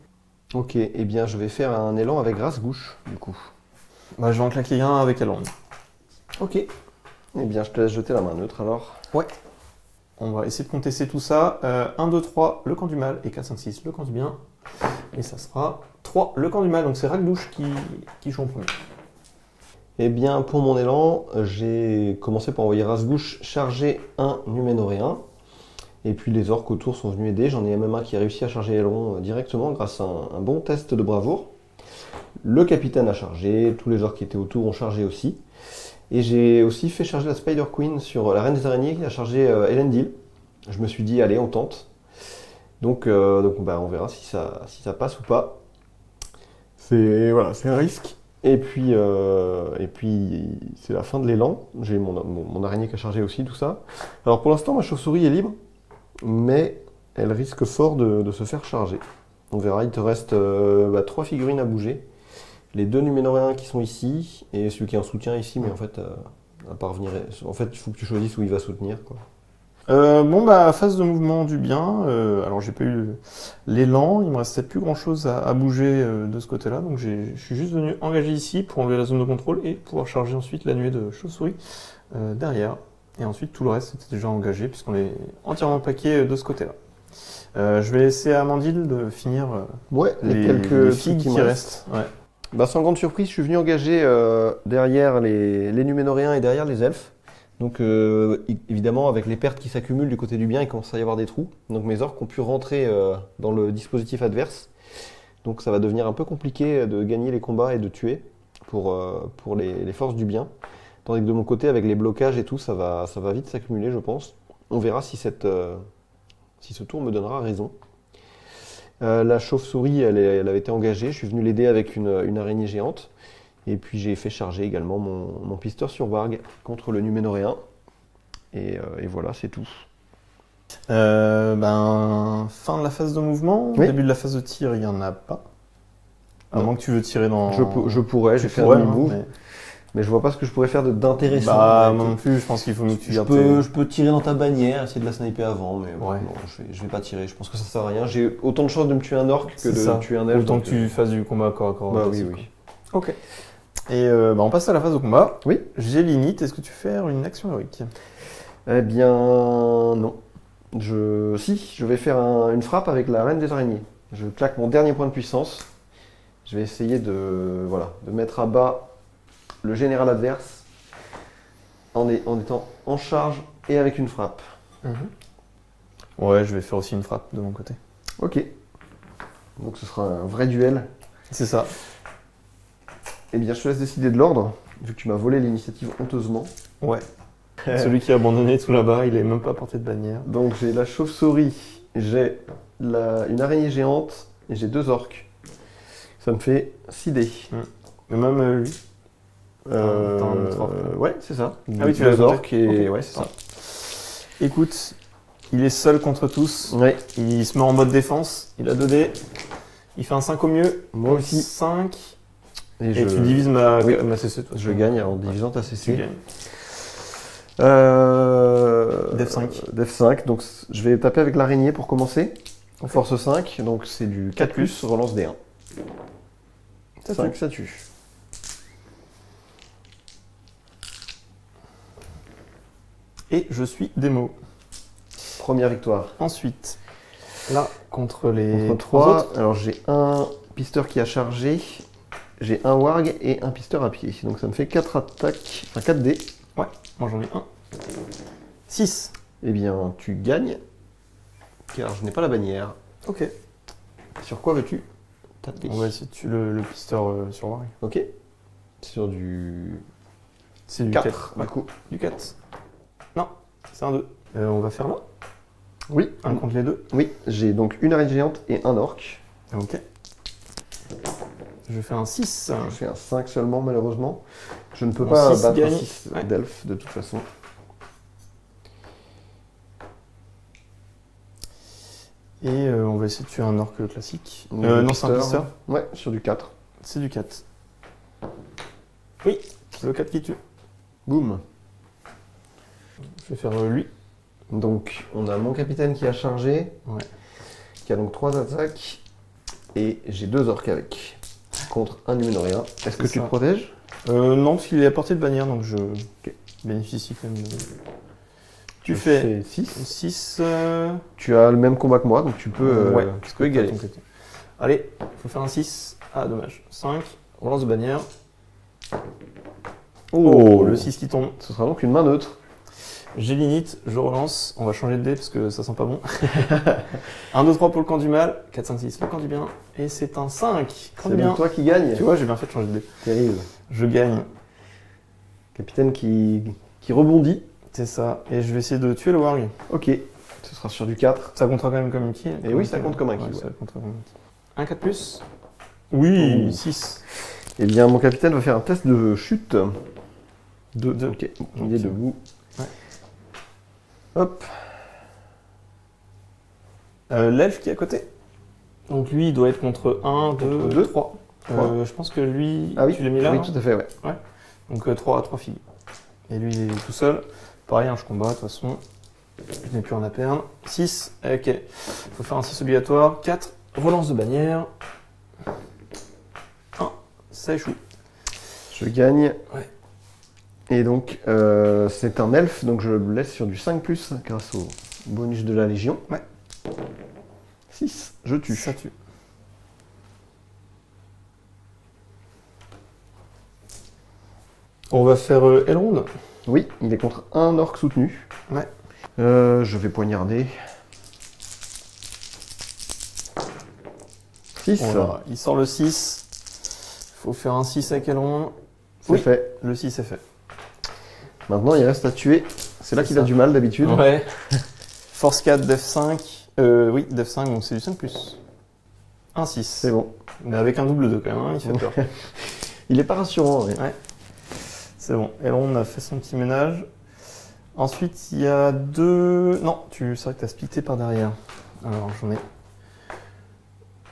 Ok, eh bien, je vais faire un élan avec Rasgouche, du coup. Bah, je vais en claquer un avec Elrond. Ok. Eh bien, je te laisse jeter la main neutre alors. Ouais. On va essayer de contester tout ça. 1, 2, 3, le camp du mal, et 4, 5, 6, le camp du bien. Et ça sera 3, le camp du mal. Donc c'est Ragdouche qui joue en premier. Eh bien, pour mon élan, j'ai commencé par envoyer Rasgouche charger un Numénoréen. Et puis les orques autour sont venus aider. J'en ai même un qui a réussi à charger Elrond directement grâce à un bon test de bravoure. Le capitaine a chargé, tous les orques qui étaient autour ont chargé aussi. Et j'ai aussi fait charger la Spider Queen sur la Reine des Araignées qui a chargé Elendil. Je me suis dit, allez, on tente. Donc bah, on verra si ça passe ou pas. C'est un risque. Et puis c'est la fin de l'élan. J'ai mon araignée qui a chargé aussi, tout ça. Alors pour l'instant, ma chauve-souris est libre, mais elle risque fort de se faire charger. On verra, il te reste 3 figurines à bouger. Les 2 Numénoréens qui sont ici, et celui qui est en soutien ici, mais en fait, à parvenir. En fait, il faut que tu choisisses où il va soutenir, quoi. Phase de mouvement du bien. Alors j'ai pas eu l'élan, il me restait plus grand chose à bouger de ce côté-là, donc je suis juste venu engager ici pour enlever la zone de contrôle et pouvoir charger ensuite la nuée de chauve-souris derrière. Et ensuite tout le reste était déjà engagé puisqu'on est entièrement plaqué de ce côté-là. Je vais laisser à Amandine de finir les les figues qui restent. Ouais. Bah, sans grande surprise, je suis venu engager derrière les Numénoréens et derrière les elfes. Donc évidemment, avec les pertes qui s'accumulent du côté du bien, il commence à y avoir des trous. Donc mes orques ont pu rentrer dans le dispositif adverse. Donc ça va devenir un peu compliqué de gagner les combats et de tuer pour les forces du bien. Tandis que de mon côté, avec les blocages et tout, ça va vite s'accumuler, je pense. On verra si ce tour me donnera raison. La chauve-souris, elle avait été engagée. Je suis venu l'aider avec une araignée géante. Et puis j'ai fait charger également mon pisteur sur Warg contre le Numénoréen. Et voilà, c'est tout. Fin de la phase de mouvement. Oui. Début de la phase de tir, il n'y en a pas. À moins que tu veux tirer dans... Je pourrais, j'ai fait un move. Mais je vois pas ce que je pourrais faire d'intéressant. Moi non plus, je pense qu'il faut que tu gardes je peux tirer dans ta bannière, essayer de la sniper avant, mais ouais. Non, je vais pas tirer. Je pense que ça sert à rien. J'ai autant de chances de me tuer un orc que de tuer un elfe. Autant que tu fasses du combat corps à corps. Bah oui, oui. Ok. Et on passe à la phase de combat. Oui. J'ai l'init. Est-ce que tu fais une action héroïque? Eh bien, non. Je vais faire une frappe avec la Reine des Araignées. Je claque mon dernier point de puissance. Je vais essayer de mettre à bas le général adverse en étant en charge et avec une frappe. Ouais, je vais faire aussi une frappe de mon côté. Ok. Donc ce sera un vrai duel. C'est ça. Eh bien, je te laisse décider de l'ordre, vu que tu m'as volé l'initiative honteusement. Ouais. Celui qui a abandonné tout là-bas, il est même pas porté de bannière. Donc j'ai la chauve-souris, j'ai une araignée géante et j'ai 2 orques. Ça me fait 6 dés. Mais même lui. T'as un autre orque. Ouais, c'est ça. Ah oui, tu as 2 orques et okay. ouais, c'est ça. Écoute, il est seul contre tous. Ouais. Il se met en mode défense. Il a 2 dés. Il fait un 5 au mieux. Moi aussi. 5. Et tu divises ma CC. Toi, je gagne en divisant ta CC. Tu gagnes. Def 5. Def 5. Donc je vais taper avec l'araignée pour commencer. Okay. Force 5. Donc c'est du 4+, relance D1. 5, ça tue. Et je suis démo. Première victoire. Ensuite, là, contre les 3 autres. Alors j'ai un pisteur qui a chargé, j'ai un warg et un pisteur à pied. Donc ça me fait 4 attaques, enfin 4 dés. Ouais, moi j'en ai un. 6. Eh bien, tu gagnes, car je n'ai pas la bannière. Ok. Sur quoi veux-tu taper? On va essayer de tuer le pisteur sur warg. Ok. Sur du... C'est du 4, du coup. Du 4. Non, c'est un 2. On va faire là? Oui. Un contre les deux? Oui, j'ai donc une araignée géante et un orc. Ok. Je fais un 6. Je fais un 5 seulement, malheureusement. Je ne peux pas battre un 6 d'elfe, de toute façon. Et on va essayer de tuer un orc classique. Donc, Non, c'est un pisteur. pisteur. Ouais, sur du 4. C'est du 4. Oui, c'est le 4 qui tue. Boum. Je vais faire lui. Donc, on a mon capitaine qui a chargé. Ouais. Qui a donc 3 attaques. Et j'ai 2 orques avec. Contre un humanoïen. Est-ce que C'est tu ça. te protèges? Non, parce qu'il est à portée de bannière, donc je bénéficie quand même de... Tu fais 6. 6... Tu as le même combat que moi, donc tu peux, ouais, tu peux égaler. Allez, faut faire un 6. Ah, dommage. 5, relance de bannière. Oh, le 6 qui tombe. Ce sera donc une main neutre. J'ai l'init, je relance. On va changer de dé parce que ça sent pas bon. 1, 2, 3 pour le camp du mal. 4, 5, 6 le camp du bien. Et c'est un 5. Camp C'est du bien. donc toi qui gagne. Tu vois, j'ai bien fait de changer de dé. Terrible. Je gagne. Capitaine qui rebondit. C'est ça. Et je vais essayer de tuer le warg. Ok. Ce sera sur du 4. Ça comptera quand même comme un kill. Et oui, ça compte comme un kill, Ouais, ça ouais. comptera comme un kill. Un 4 plus. Oui, Oh. 6. Eh bien, mon capitaine va faire un test de chute. Deux. Ok. Il est debout. Ouais. Hop. L'elfe qui est à côté. Donc lui, il doit être contre 1, 2, deux. 3. Trois. Je pense que lui, Ah oui. tu l'as mis là. Oui, hein tout à fait, ouais. Donc 3 filles. Et lui, il est tout seul. Pareil, hein, je combat de toute façon. Je n'ai plus rien à perdre. 6, ok. Il faut faire un 6 obligatoire. 4, relance de bannière. 1, ça échoue. Je gagne. Ouais. Et donc, c'est un elfe, donc je le laisse sur du 5+, grâce au bonus de la Légion. Ouais. 6, je tue. Ça tue. On va faire Elrond. Oui, il est contre un orc soutenu. Ouais. Je vais poignarder. 6, Voilà, il sort le 6. Il faut faire un 6 avec Elrond. c'est Oui. fait. Le 6 est fait. Maintenant, il reste à tuer. C'est là C'est qu'il a ça. du mal d'habitude. Ouais. Force 4, Def 5. Oui, Def 5, donc c'est du 5+. Un 6. C'est bon. Mais avec un double 2 quand même, hein, il fait peur. Il est pas rassurant. Ouais. C'est bon. Elrond a fait son petit ménage. Ensuite, il y a 2... Non, c'est vrai que tu as splitté par derrière. Alors, j'en ai...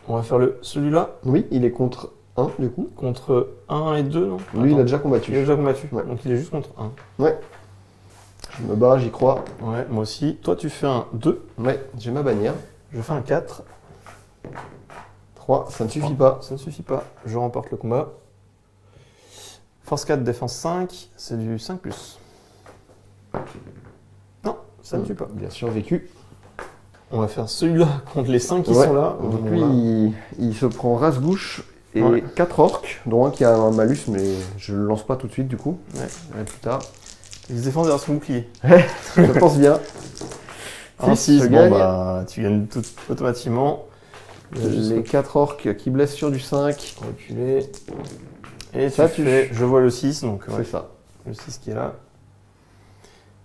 On va faire celui-là Oui, il est contre 1 du coup. contre 1 et 2, non? Lui, il Attends. a déjà combattu. Il est déjà combattu. Ouais. Donc il est juste contre 1. Je me bats, j'y crois. Ouais, moi aussi. Toi, tu fais un 2. Ouais, j'ai ma bannière. Je fais un 4. 3, ça ne suffit pas. Ça ne suffit pas. Je remporte le combat. Force 4, défense 5. C'est du 5+. Non, ça ne tue pas. Il a survécu. On va faire celui-là contre les 5 qui Ouais. sont là. Donc Voilà. lui, il se prend race-bouche et Ouais. 4 orques, dont un qui a un malus, mais je le lance pas tout de suite du coup. Ouais. Plus tard. Il se défend derrière son bouclier. Je pense bien. Un 6, 6, je bon gagne. bah tu gagnes tout automatiquement. Les 4 orques qui blessent sur du 5. Reculer. Et Ça tu tue. fais, je vois le 6, donc ouais, C'est ça. le 6 qui est là.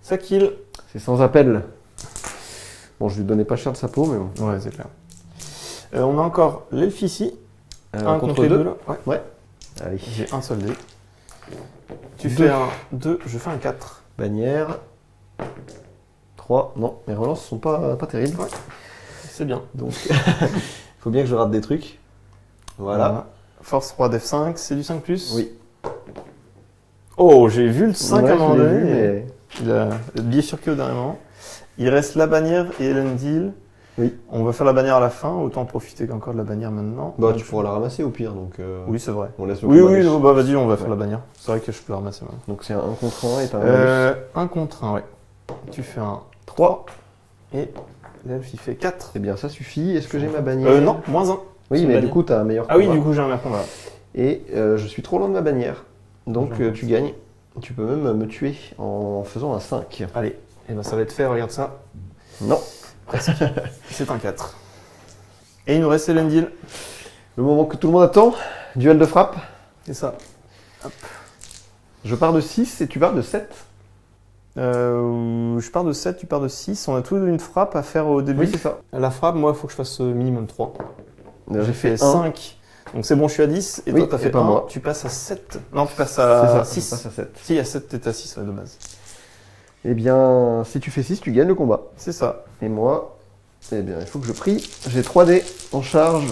Ça kill. C'est sans appel. Bon, je lui donnais pas cher de sa peau, mais bon. Ouais, c'est clair. On a encore l'elfe ici. Un contre les 2 là. Ouais. Allez. J'ai un seul dé. Tu Deux. fais un 2, je fais un 4. Bannière. 3. Non, mes relances sont pas terribles. Ouais. C'est bien. Donc, faut bien que je rate des trucs. Voilà. Force 3, def 5, c'est du 5+. Oui. Oh, j'ai vu le 5 Ouais, à un moment je l'ai donné. vu, mais... Il a le biais au dernier moment. Il reste la bannière et Elendil. Oui. On va faire la bannière à la fin, autant profiter encore de la bannière maintenant. Bah, Donc, tu pourras la ramasser au pire, donc... Oui, c'est vrai. On laisse le Oui, combat oui, dessus. bah vas-y, on va faire Ouais. la bannière. C'est vrai que je peux la ramasser maintenant. Donc c'est un 1 contre 1 et t'as un malus. 1 contre 1, ouais. Tu fais un 3. et l'elfe il fait 4. Eh bien, ça suffit. Est-ce que j'ai ma bannière Non, moins 1. Oui, c'est mais bannière. du coup, t'as un meilleur Ah oui, combat. du coup j'ai un meilleur combat. Et je suis trop loin de ma bannière. Donc J'en tu gagnes. Tu peux même me tuer en faisant un 5. Allez, et ben ça va être fait, regarde ça. Non. C'est un 4. Et il nous reste Elendil. Le moment que tout le monde attend. Duel de frappe. C'est ça. Je pars de 6 et tu pars de 7. Je pars de 7, tu pars de 6. On a tous une frappe à faire au début. Oui, c'est ça. La frappe, moi, il faut que je fasse minimum 3. J'ai fait 1. 5. Donc c'est bon, je suis à 10. Et Oui, toi, t'as et fait pas 1. moi. Tu passes à 7. Non, tu passes C'est à ça, 6. je passe à 7. Si, à 7, t'es à 6 ouais, de base. Eh bien, si tu fais 6, tu gagnes le combat. C'est ça. Et moi, Eh bien, il faut que je prie. J'ai 3 dés en charge.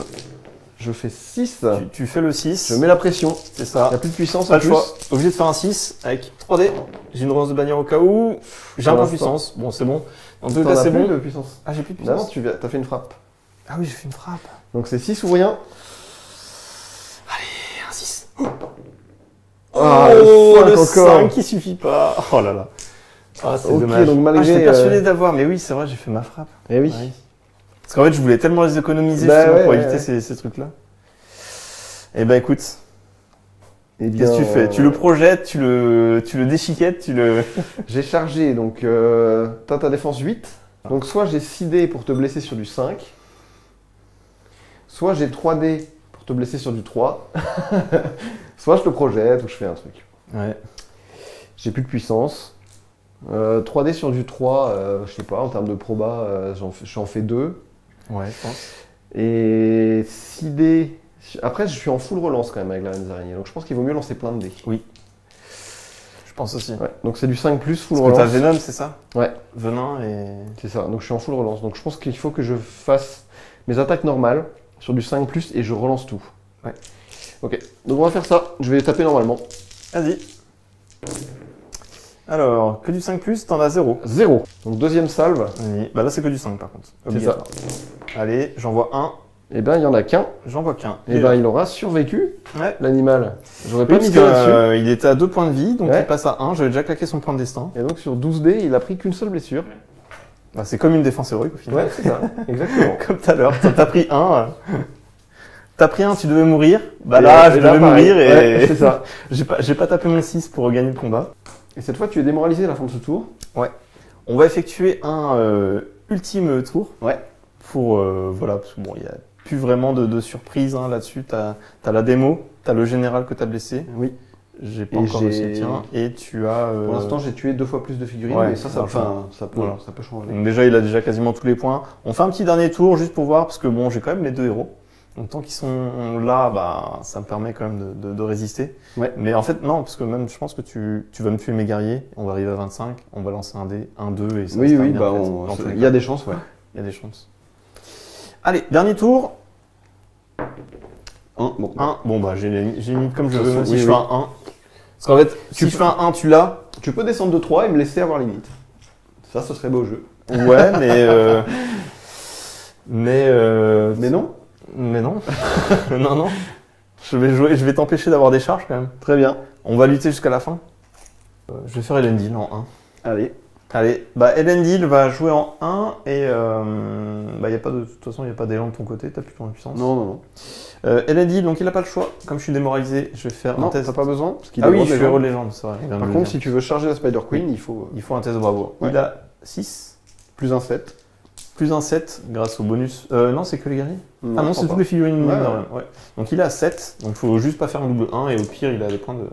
Je fais 6. Tu fais le 6. Je mets la pression. C'est Il ça. n'y a plus de puissance Pas en le plus. choix. Obligé de faire un 6 avec 3D. J'ai une relance de bannière au cas où. J'ai un Pour point de l'instant. puissance. Bon, c'est bon. En tout T'en cas, as c'est plus bon. de puissance. Ah, j'ai plus de Non, puissance. non, t'as fait une frappe. Ah oui, j'ai fait une frappe. Donc c'est 6 ou rien. Et un 6. Ah, Oh, le le cinq 5 encore. qui suffit pas. Oh là là. Ah, c'est Ok, dommage. donc malgré, J'étais persuadé d'avoir, mais oui, c'est vrai, j'ai fait ma frappe. Eh oui. Ouais. Parce qu'en fait, je voulais tellement les économiser Bah justement ouais, pour ouais, éviter ouais. ces trucs-là. Eh ben écoute, Eh bien, qu'est-ce que tu fais? Tu le projettes, tu le déchiquettes, tu le... J'ai chargé, donc t'as ta défense 8. Donc soit j'ai 6 dés pour te blesser sur du 5. Soit j'ai 3 dés pour te blesser sur du 3. Soit je te projette ou je fais un truc. Ouais. J'ai plus de puissance. 3 dés sur du 3, je sais pas, en termes de proba, j'en fais 2. Ouais, je pense. Et 6 dés... Après, je suis en full relance quand même avec la reine des araignées. Donc je pense qu'il vaut mieux lancer plein de dés. Je pense aussi. Ouais. Donc c'est du 5 plus full Parce que t'as relance. Venom, c'est ça? Ouais. Venin et... C'est ça, donc je suis en full relance. Donc je pense qu'il faut que je fasse mes attaques normales sur du 5 plus et je relance tout. Ouais. Ok, donc on va faire ça. Je vais taper normalement. Vas-y. Alors, que du 5+, t'en as 0. 0. Donc deuxième salve. Oui. Bah là, c'est que du 5 par contre. C'est Obligatoire. Allez, j'en vois un. Et ben il y en a qu'un. J'en vois qu'un. Et ben il aura survécu, Ouais. l'animal. J'aurais Oui, pas parce misé là-dessus. que, il était à 2 points de vie, donc Ouais. il passe à 1. J'avais déjà claqué son point de destin. Et donc sur 12 dés, il a pris qu'une seule blessure. Bah, c'est comme une défense héroïque au final. Ouais, c'est ça, exactement. Comme tout à l'heure. T'as pris 1. T'as pris 1, tu devais mourir. Bah Et là, je là, devais pareil. mourir et Ouais, c'est ça. j'ai pas tapé mon 6 pour gagner le combat. Et cette fois, tu es démoralisé à la fin de ce tour. On va effectuer un ultime tour. Ouais. Pour, voilà, parce que bon, il n'y a plus vraiment de surprise hein, là-dessus. T'as la démo, t'as le général que t'as blessé. Oui. J'ai pas Et encore réussi le tien. Et tu as... Pour l'instant, j'ai tué 2 fois plus de figurines, ouais, mais ça largement. ça peut, Voilà. ça peut changer. donc déjà, il a déjà quasiment tous les points. On fait un petit dernier tour juste pour voir, parce que bon, j'ai quand même les 2 héros. Donc tant qu'ils sont là, bah, ça me permet quand même de résister. Ouais. Mais en fait, non, parce que même, je pense que tu vas me tuer mes guerriers. On va arriver à 25, on va lancer un dé, 1, 2, et ça va Oui, se oui, terminer, bah, en fait, dans tous les il y cas. a des chances, ouais. Il y a des chances. Allez, dernier tour. 1, bon. 1. Bon, bah, j'ai mis comme je De toute veux, même façon, si oui, je oui. fais un 1. Parce qu'en fait, si je fais un 1, tu l'as. Tu peux descendre de 3 et me laisser avoir limite. Ça, ce serait beau jeu. Ouais, mais. Mais non. Mais non. Non, non. Je vais t'empêcher d'avoir des charges quand même. Très bien. On va lutter jusqu'à la fin. Je vais faire Elendil en 1. Allez. Allez, bah Elendil va jouer en 1 et bah y a pas de toute façon il n'y a pas d'élan de ton côté, t'as plus ton puissance. Non, non, non. Elendil, donc il a pas le choix. Comme je suis démoralisé, je vais faire Non, un test. t'as pas besoin. Parce qu'il Ah est oui, héros je de suis héros de légende. légende, c'est vrai. je viens de Par le contre, dire. si tu veux charger la Spider Queen, il faut Il faut un test de bravoure. Ouais. Il a 6, plus un 7. plus un 7 grâce au bonus. Non, c'est que les guerriers. Non, Ah non, je c'est crois toutes les figurines. Ouais, normales, ouais. Donc il a 7, donc il faut juste pas faire un double 1 et au pire il a des points de.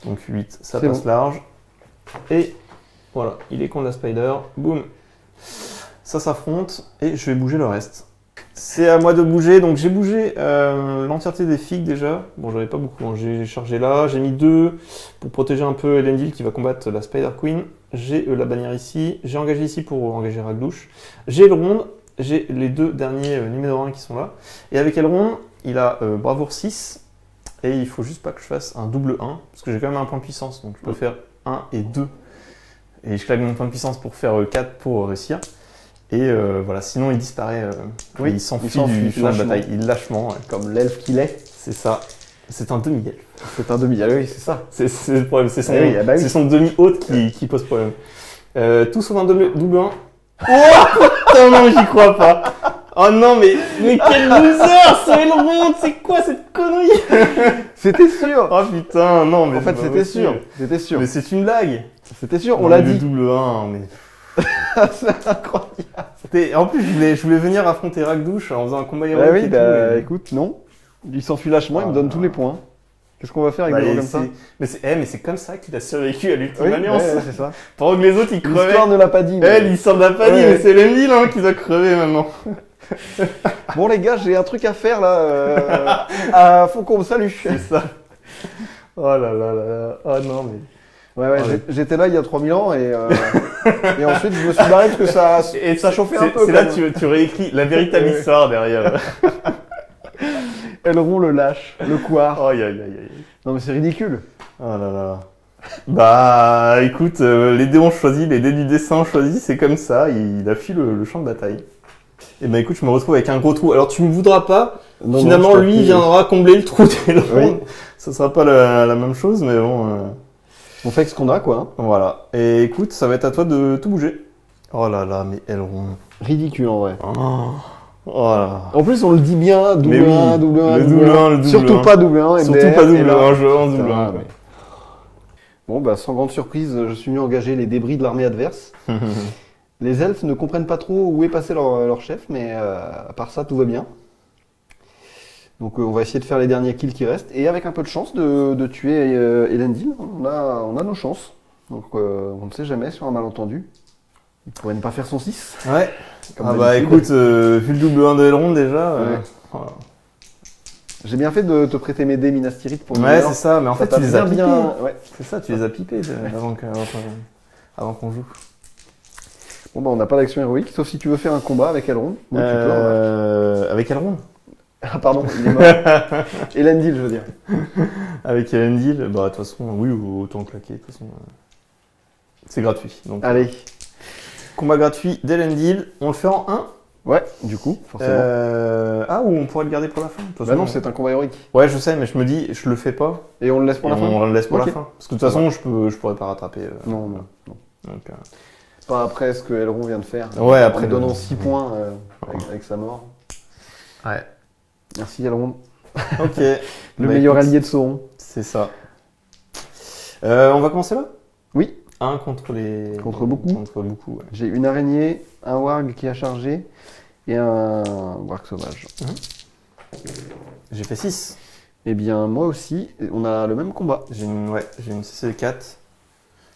Donc 8, ça C'est passe bon. large. Et voilà, il est contre la Spider. Boum. Ça s'affronte et je vais bouger le reste. C'est à moi de bouger, donc j'ai bougé l'entièreté des figues déjà. Bon, j'en ai pas beaucoup, hein. J'ai chargé là, j'ai mis 2 pour protéger un peu Elendil qui va combattre la Spider Queen. J'ai la bannière ici, j'ai engagé ici pour engager Ragdouche. J'ai Elrond, j'ai les 2 derniers numéro 1 qui sont là. Et avec Elrond, il a bravoure 6 et il faut juste pas que je fasse un double 1 parce que j'ai quand même un point de puissance, donc je peux faire 1 et 2. Et je claque mon point de puissance pour faire 4 pour réussir. Et voilà, sinon il disparaît, Oui, il s'enfuit s'enfuit du champ de lâchement. bataille, il lâchement, ouais. Comme l'elfe qu'il est. C'est ça. C'est un demi-elfe. C'est un demi. Ah oui, c'est ça. C'est le problème, c'est son, Eh oui, ah bah oui. c'est son demi-haute qui pose problème. Tout sauf un double 1. Oh putain, non, j'y crois pas. Oh non, mais quel loser, c'est Elrond, c'est quoi cette connerie? C'était sûr. Oh putain, non, mais En fait, c'est pas c'était possible. sûr. C'était sûr. Mais c'est une blague. C'était sûr. On Non, l'a mais le dit. double 1, mais... C'est incroyable. En plus, je voulais venir affronter Ragdouche en faisant un combat Bah héroïque oui, et tout, bah mais- écoute, non. Il s'enfuit lâchement, il me donne tous les points. Qu'est-ce qu'on va faire avec Bah, des gens et comme ça? mais c'est comme ça qu'il a survécu à l'Ultime Oui, Alliance. ouais, c'est ça. Pendant que les autres, ils crevaient. L'histoire ne l'a pas dit. mais- L'histoire de la panique, Ouais. mais c'est Elendil hein, qui doit crever maintenant. Bon les gars, j'ai un truc à faire là. Faut qu'on me salue. C'est ça. Oh là là là là. Oh non, mais... Ouais, ouais, Ouais. j'étais là il y a 3000 ans et Et ensuite, je me suis barré parce que ça chauffait un peu. C'est là quand que même. tu réécris la véritable histoire derrière. Elrond le lâche, le couard. Aïe, aïe, aïe, aïe. Non mais c'est ridicule. Oh là là. Bah, écoute, les dés ont choisi, les dés du dessin ont choisi, c'est comme ça, il a fui le champ de bataille. Et bah écoute, je me retrouve avec un gros trou. Alors tu me voudras pas, Non, finalement non, je t'en lui prie. viendra combler le trou d'Elrond. Oui. Ce sera pas la même chose, mais bon, On fait avec ce qu'on a, quoi. Hein. voilà. Et écoute, ça va être à toi de tout bouger. Oh là là, mais Elrond. Ridicule en vrai. Oh, oh là. En plus, on le dit bien, double Mais oui, 1, double 1, le double double 1. un, le double Surtout un. pas double 1. Surtout pas double 1, je en double 1. mais... Bon, bah, sans grande surprise, je suis venu engager les débris de l'armée adverse. Les elfes ne comprennent pas trop où est passé leur chef, mais à part ça, tout va bien. Donc on va essayer de faire les derniers kills qui restent. Et avec un peu de chance de tuer Elendil, on a nos chances. Donc on ne sait jamais sur un malentendu. Il pourrait ne pas faire son 6. Ouais. comme Ah bah d'habitude. écoute, vu le double 1 d'Elrond déjà. Ouais. Voilà. J'ai bien fait de te prêter mes dés Minas Tirith pour Ouais, une c'est ça, mais en Ça fait t'a tu les as pipés. Ouais. C'est ça, tu les as pipés avant qu'on joue. Bon bah on n'a pas d'action héroïque, sauf si tu veux faire un combat avec Elrond. Oui, tu peux, remarque. Avec Elrond. Ah pardon, il est mort. Elendil, je veux dire. Avec Elendil, bah de toute façon, oui, autant claquer, de toute façon. C'est gratuit. Donc, Allez. combat gratuit d'Elendil, on le fait en 1. Ouais, du coup, forcément. Ah, ou on pourrait le garder pour la fin. De toute Bah façon, non, c'est un combat héroïque. Ouais, je sais, mais je me dis, je le fais pas. Et on le laisse pour Et la fin. on le laisse pour Ok. la fin. Parce que de toute façon, je pourrais pas rattraper. Non, non, non. Donc, Pas après ce que Elrond vient de faire. Ouais, En après lui le- donnant 6 points avec sa mort. ouais. Merci Elrond. Ok. Le Bah, meilleur écoute, allié de Sauron. C'est ça. On va commencer là. Oui. Un contre les. Contre beaucoup. Contre beaucoup, ouais. J'ai une araignée, un warg qui a chargé et un warg sauvage. J'ai fait 6. Eh bien, moi aussi, on a le même combat. J'ai une CC4.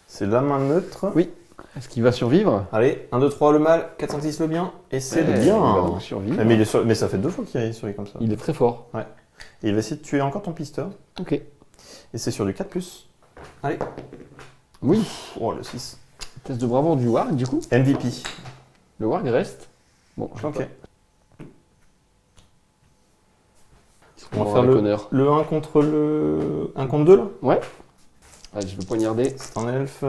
C'est la main neutre. Oui. Est-ce qu'il va survivre? Allez, 1, 2, 3 le mal, 406 le bien. Et c'est le bien. Il va donc survivre. Ah, mais ça fait 2 fois qu'il est survécu comme ça. Il est très fort. Et il va essayer de tuer encore ton pisteur. Ok. Et c'est sur du 4+. Allez. Oui. Oh, le 6. Test de bravoure du warg, du coup. MVP. Le warg reste. Bon, je Ok. sais pas. On va faire le 1 contre le 1 contre 2 là. Ouais. Allez, je vais poignarder. C'est un elfe.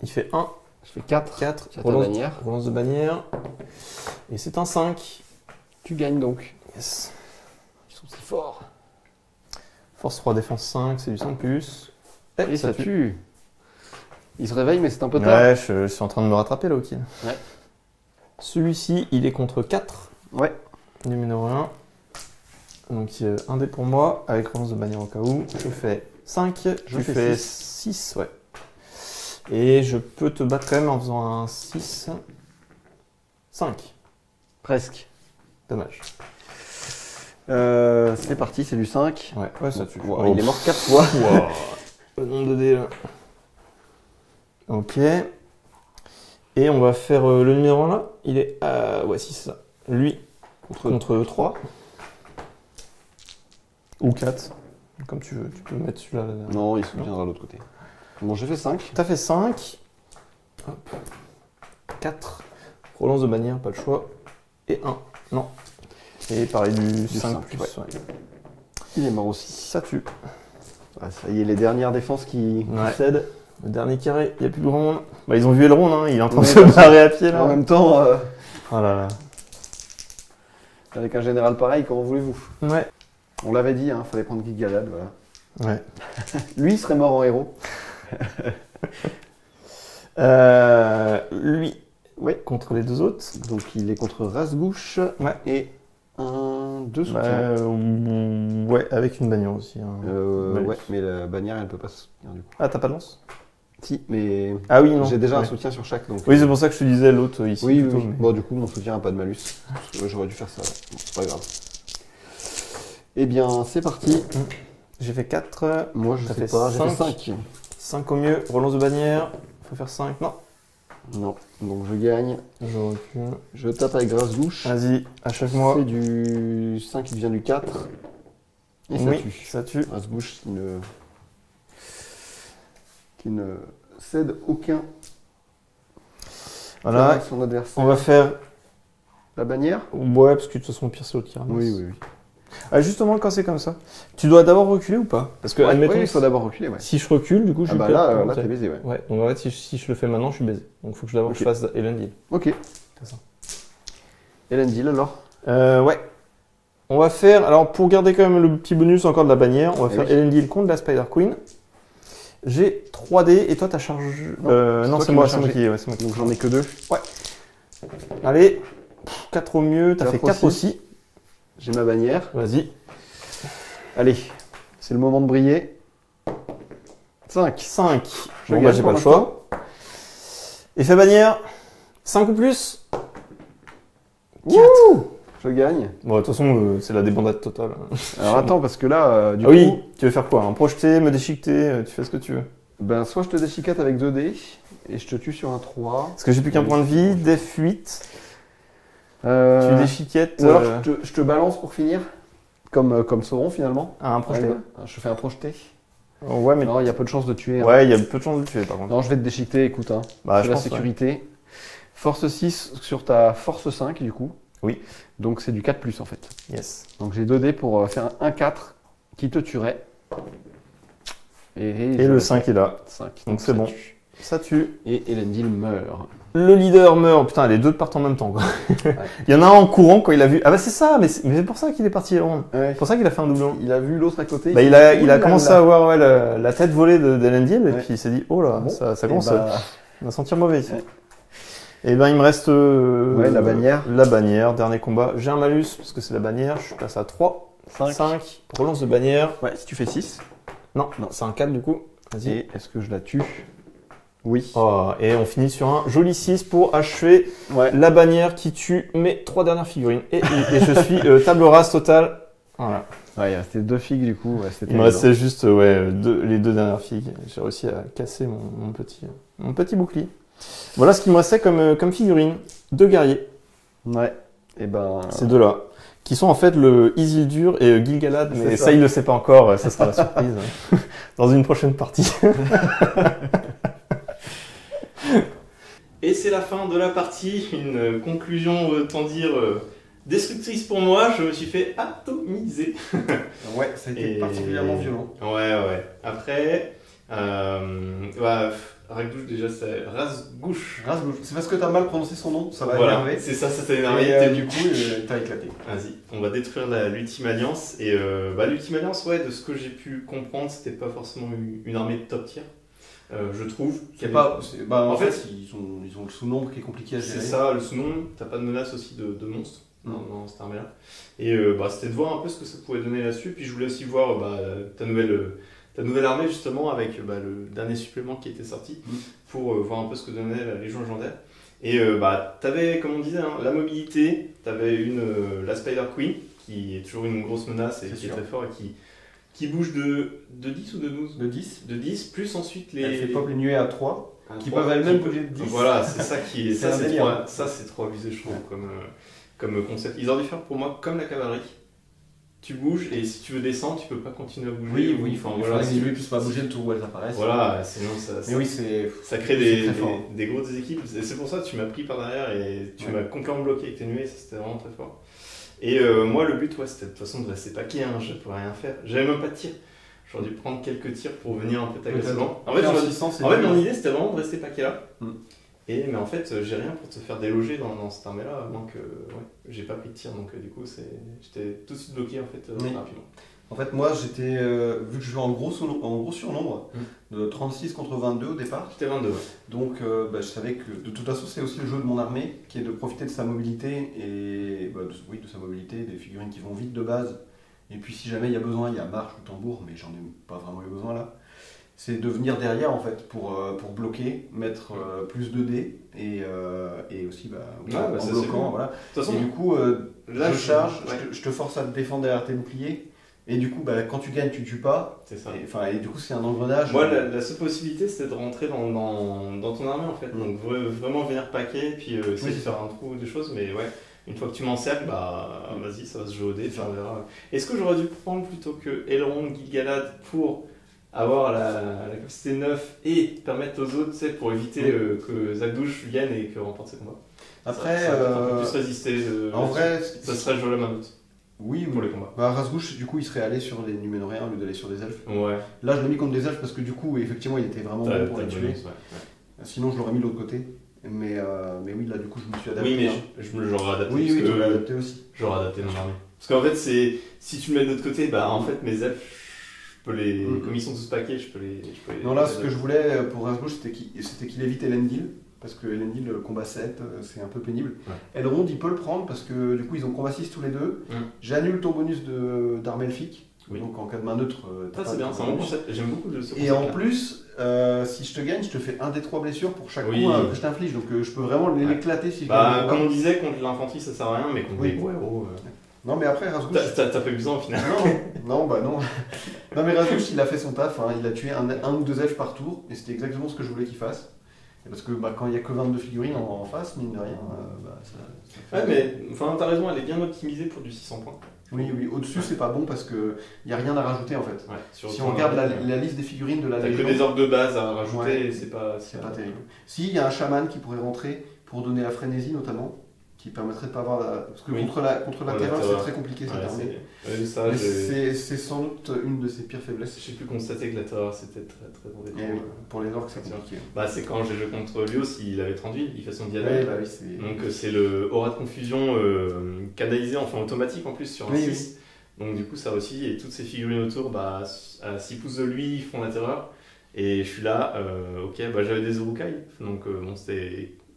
Il fait 1, Je fais 4. 4. Sur ta bannière. Relance de bannière. Et c'est un 5. Tu gagnes donc. Yes. Ils sont si forts. Force 3, défense 5, c'est du 5+. Et ça tue. Il se réveille, mais c'est un peu tard. Ouais, je suis en train de me rattraper là, au kill. Ouais. Celui-ci, il est contre 4. Ouais. Numéro 1. Donc un dé pour moi, avec relance de bannière au cas où. Je fais 5, je fais fais 6, ouais. Et je peux te battre quand même en faisant un 6. 5. Presque. Dommage. C'est parti, c'est du 5. Ouais, ça tue. Wow, il est mort 4 fois. Wow. Le nombre de dés là. Ok. Et on va faire le numéro 1 là. Il est. Ouais, si, c'est ça. Lui contre 3. Ou 4. Comme tu veux. Tu peux mettre celui-là. Là. Non, il se souviendra de l'autre côté. Bon, j'ai fait 5. T'as fait 5. Hop. 4. Relance de bannière, pas le choix. Et 1. Non. Et pareil du 5 5, plus. ouais. Ouais. Il est mort aussi. Ça tue. Ah, ça y est, les dernières défenses qui cèdent. Le dernier carré, il n'y a plus de grand monde. Bah, ils ont vu Elrond, hein. Il est en train de Ouais, se bah, barrer à pied là. En même temps, Oh là là. avec un général pareil, comment voulez-vous? Ouais. On l'avait dit, hein, fallait prendre Guy Galad, voilà. Ouais. Lui, il serait mort en héros. Lui, Oui. contre les deux autres. Donc il est contre Rasgouche Ouais. et un 2 soutien. Ouais, avec une bannière aussi. Hein. Malus. Ouais, mais la bannière, elle peut pas se soutenir du coup. Ah, t'as pas de lance? Si, mais Ah oui, non. j'ai déjà un Ouais. soutien sur chaque. Donc, Oui, c'est pour ça que je te disais l'autre ici. oui, plutôt, oui. mais- Bon, du coup, mon soutien n'a pas de malus. J'aurais dû faire ça. Bon, c'est pas grave. Eh bien, c'est parti. J'ai fait 4. Moi, je T'as sais fait pas, j'ai fait 5. 5. 5 au mieux. Relance de bannière. Faut faire 5. Non. Non, donc je gagne. Je recule. Je tape avec Rasgouche. Vas-y, achève-moi. C'est du 5 qui devient du 4. Et ça Oui, tue. ça tue. Rasgouche qui ne cède aucun Voilà, Avec son adversaire. on va faire... La bannière. Ouais, parce que de toute façon, au pire, c'est l'autre qui ramasse. Oui. Ah, justement, quand c'est comme ça, tu dois d'abord reculer ou pas? Parce que, admettons, il faut d'abord reculer, ouais. si je recule, du coup, je Ah bah perds. là t'es baisé, ouais. Ouais, donc en fait, si je le fais maintenant, je suis baisé. Donc, il faut que d'abord je fasse Elendil. Ok. C'est ça. Elendil alors. Ouais. On va faire, alors pour garder quand même le petit bonus encore de la bannière, on va faire Elendil contre la Spider Queen. J'ai 3D et toi t'as chargé. Non, c'est moi qui. Ouais, c'est moi qui. Donc j'en ai que 2. Ouais. Allez, 4 au mieux, t'as fait 4 4 aussi. J'ai ma bannière. Vas-y. Allez, c'est le moment de briller. 5. 5. Je Bon, gagne j'ai pour pas le choix. Effet bannière, 5 ou plus. 4. Je gagne. Bon, de toute façon, c'est la débandade totale. Alors attends, parce que là, du Ah coup, oui, tu veux faire quoi? Un projeter, me déchiqueter, tu fais ce que tu veux. ben, soit je te déchiquette avec 2 dés et je te tue sur un 3. Parce que j'ai plus qu'un point de vie, def 8. Tu déchiquettes. Ou alors je te balance pour finir, comme Sauron finalement. Un projeté. Ouais, je fais un projeté. Ouais, mais. Alors il y a peu de chances de tuer. Hein. Ouais, il y a peu de chances de tuer par contre. Non, je vais te déchiqueter, écoute. Hein. Bah, C'est je la pense, sécurité. Force 6 sur ta force 5 du coup. Oui. Donc c'est du 4+ en fait. Yes. Donc j'ai 2 dés pour faire un 4 qui te tuerait. Et le 5 est là. 5. Donc c'est bon. Ça tue. Et Elendil meurt. Le leader meurt. Putain, les deux partent en même temps quoi. Il y en a un en courant quand il a vu. Ah bah c'est ça, mais c'est pour ça qu'il est parti Elrond. Ouais. C'est pour ça qu'il a fait un doublon. Il a vu l'autre à côté. Bah, il a commencé à voir la tête volée d'Elendil et puis il s'est dit oh là, Bon. ça commence à sentir mauvais ici. Ouais. Et ben il me reste la bannière. La bannière, dernier combat. J'ai un malus parce que c'est la bannière, je passe à 3, 5, relance de bannière. Ouais, si tu fais 6. Non, c'est un 4 du coup. Vas-y. Et est-ce que je la tue? Oui. Oh, et on finit sur un joli 6 pour achever la bannière qui tue mes 3 dernières figurines. Et je suis table rase totale. Voilà. Ouais, il restait 2 figues du coup. Ouais, Il me restait juste les 2 dernières figues. J'ai réussi à casser mon petit bouclier. Voilà ce qui me restait comme figurine. 2 guerriers. Ouais. Et ben. Ces deux-là. Qui sont en fait le Isildur et Gil-galad. Mais ça. ça, il le sait pas encore. Ça sera la surprise. Dans une prochaine partie. Et c'est la fin de la partie. Une conclusion, autant dire, destructrice pour moi. Je me suis fait atomiser. Ouais, ça a été particulièrement violent. Ouais. Après, Ragdouche, déjà, c'est Razgouche. C'est parce que t'as mal prononcé son nom, ça va Voilà, énerver. c'est ça t'a énervé. Et du coup, t'as éclaté. Vas-y, on va détruire l'Ultime Alliance. Et l'Ultime Alliance, ouais, de ce que j'ai pu comprendre, c'était pas forcément une armée de top tier. Je trouve. En fait, ils ont le sous-nombre qui est compliqué à gérer. C'est ça, le sous-nombre. T'as pas de menace aussi de monstres dans cette armée-là. Et c'était de voir un peu ce que ça pouvait donner là-dessus. Puis je voulais aussi voir ta nouvelle armée justement avec le dernier supplément qui était sorti pour voir un peu ce que donnait la Légion légendaire. Et t'avais, comme on disait, la mobilité, t'avais la Spider Queen qui est toujours une grosse menace et qui est très fort et qui bouge de 10 ou de 12 De 10. De 10, plus ensuite les... Elle fait pop les nuées à 3, qui peuvent elles-mêmes bouger de 10. Voilà, c'est ça qui est... C'est c'est trop abusé, je trouve, comme concept. Ils auraient dû faire pour moi comme la cavalerie. Tu bouges et si tu veux descendre, tu peux pas continuer à bouger. Oui, enfin, il faudrait que les nuées puissent pas bouger le tour où elles apparaissent. Voilà, sinon ça crée des gros déséquilibres. Et c'est pour ça que tu m'as pris par derrière et tu m'as complètement bloqué avec tes nuées, ça c'était vraiment très fort. Et moi, le but, c'était de toute façon de rester paqué, je pouvais rien faire. J'avais même pas de tir. J'aurais dû prendre quelques tirs pour venir un peu t'agresser. En fait, mon idée, c'était vraiment de rester paqué là. Mais en fait, j'ai rien pour te faire déloger dans cette armée-là, à moins que j'ai pas pris de tir. Donc, du coup, j'étais tout de suite bloqué en fait, rapidement. En fait, moi, j'étais, vu que je jouais en gros surnombre, de 36 contre 22 au départ. J'étais 22, ouais. Donc, je savais que de toute façon, c'est aussi le jeu de mon armée, qui est de profiter de sa mobilité, et de sa mobilité, des figurines qui vont vite de base. Et puis, si jamais il y a besoin, il y a marche ou tambour, mais j'en ai pas vraiment eu besoin là. C'est de venir derrière, en fait, pour bloquer, mettre plus de dés, et aussi, en bloquant, voilà. Façon, et du coup, là, je charge, je te force à te défendre derrière tes boucliers. Et du coup, quand tu gagnes, tu tues pas. C'est ça. Et du coup, c'est un engrenage. Moi, la seule possibilité, c'était de rentrer dans ton armée, en fait. Donc, vraiment venir paquer, puis essayer de faire un trou, des choses. Mais ouais, une fois que tu m'encercles, vas-y, ça va se jouer au dé, puis on verra. Est-ce que j'aurais dû prendre plutôt que Elrond, Gil-galad pour avoir la capacité 9 et permettre aux autres, tu sais, pour éviter que Zakdouche vienne et que remporte ses combats. Après, ça peut plus résister. en vrai, ça serait jouer la main haute Oui, pour les combats. Bah, Razgouch, du coup, il serait allé sur les Numénoréens au lieu d'aller sur des elfes. Ouais. Là, je l'ai mis contre des elfes parce que du coup, effectivement, il était vraiment bon pour les tuer. Sinon, je l'aurais mis de l'autre côté. Mais oui, là, du coup, je me suis adapté. Oui, mais je me l'aurais adapté. Oui, tu l'as adapté aussi. J'aurais adapté mon armée. Parce qu'en fait, si tu le mets de l'autre côté, bah en fait, mes elfes, je peux les. Comme ils sont tous paquets, je peux les. Non, là, ce que je voulais pour Razgouch, c'était qu'il évite Elendil. Parce que Elendil, combat 7, c'est un peu pénible. Ouais. Elrond, il peut le prendre parce que du coup, ils ont combat 6 tous les deux. J'annule ton bonus d'arme elfique. Oui. Donc en cas de main neutre, c'est bien, c'est un bon concept. J'aime beaucoup ce concept. Et en plus, si je te gagne, je te fais 1 des 3 blessures pour chaque coup que je t'inflige. Donc je peux vraiment l'éclater si je gagne. Comme on disait, contre l'infanterie, ça sert à rien, mais contre les gros héros. Non, mais après, Razgouch. T'as pas eu besoin au final. Non, bah non. Non, mais Razgouch, il a fait son taf. Hein. Il a tué un ou deux elfes par tour. Et c'était exactement ce que je voulais qu'il fasse. Parce que quand il n'y a que 22 figurines en face, mine de rien, ça fait... Ouais, mais t'as raison, elle est bien optimisée pour du 600 points. Oui, au-dessus c'est pas bon parce qu'il n'y a rien à rajouter en fait. Ouais, si on regarde la liste des figurines de la Légion... T'as que des orques de base à rajouter et c'est pas terrible. Si, il y a un chaman qui pourrait rentrer pour donner la frénésie notamment, qui permettrait de pas avoir la... Parce que contre la terreur c'est très compliqué cette armée. C'est sans doute une de ses pires faiblesses. J'ai pu constater que la terreur c'était très embêtant. Pour les orques c'est compliqué. C'est quand j'ai joué contre Lios, il avait 38, il fait son diadème. Donc c'est le aura de confusion canalisé, enfin automatique en plus sur un 6. Donc du coup ça aussi, et toutes ces figurines autour, à 6 pouces de lui, ils font la terreur. Et je suis là, j'avais des Urukai, donc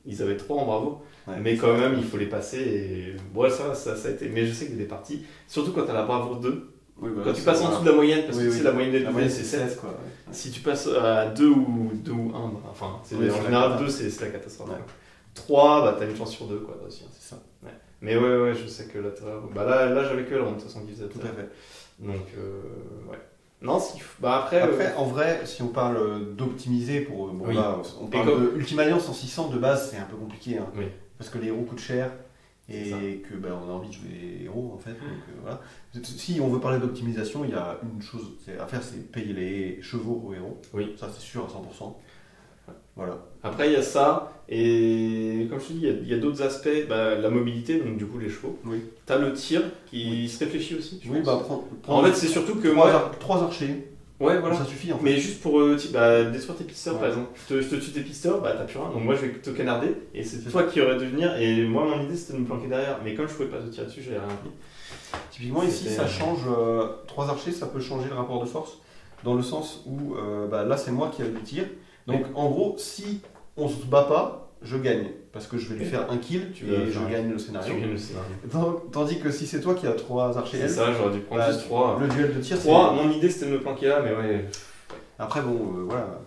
ils avaient 3 en bravo. Ouais, mais quand même, il faut les passer et ça a été. Mais je sais qu'il y a des parties, surtout quand t'as la bravoure 2, quand tu passes en dessous de la moyenne, parce que c'est la moyenne des deux, c'est 7. Quoi, Si tu passes à 2 ou 1, en général 2 c'est la catastrophe. 3, t'as une chance sur 2, quoi, aussi, c'est ça. Ouais. Mais ouais, je sais que la terreur. Là j'avais que Elrond, de toute façon, qui faisait tout à fait. Donc, ouais. Non, après, en vrai, si on parle d'optimiser là, on parle de Ultime Alliance en 600 de base, c'est un peu compliqué. Hein. Oui. Parce que les héros coûtent cher et que on a envie de jouer les héros en fait. Donc, voilà. Si on veut parler d'optimisation, il y a une chose à faire, c'est payer les chevaux aux héros. Oui. Ça c'est sûr à 100%. Voilà. Après il y a ça, et comme je te dis, il y a d'autres aspects, la mobilité, donc du coup les chevaux. Oui. T'as le tir qui se réfléchit aussi. En fait c'est surtout que 3 archers. Ouais, voilà. Ça suffit en fait. Mais juste pour détruire tes pisteurs par exemple. Je te tue tes pisteurs, t'as plus rien. Donc moi je vais te canarder et c'est toi qui aurais dû venir. Et moi mon idée c'était de me planquer derrière. Mais comme je pouvais pas te tirer dessus, j'avais rien pris. Typiquement ici ça change. 3 archers ça peut changer le rapport de force. Dans le sens où là c'est moi qui ai le tir. Donc en gros si on se bat pas, je gagne. Parce que je vais lui faire un kill et je gagne le scénario. Tandis que si c'est toi qui as 3 archers elfes, c'est ça, j'aurais dû prendre juste 3. Le duel de tir, 3, mon idée c'était de me planquer là, mais ouais. Après, voilà,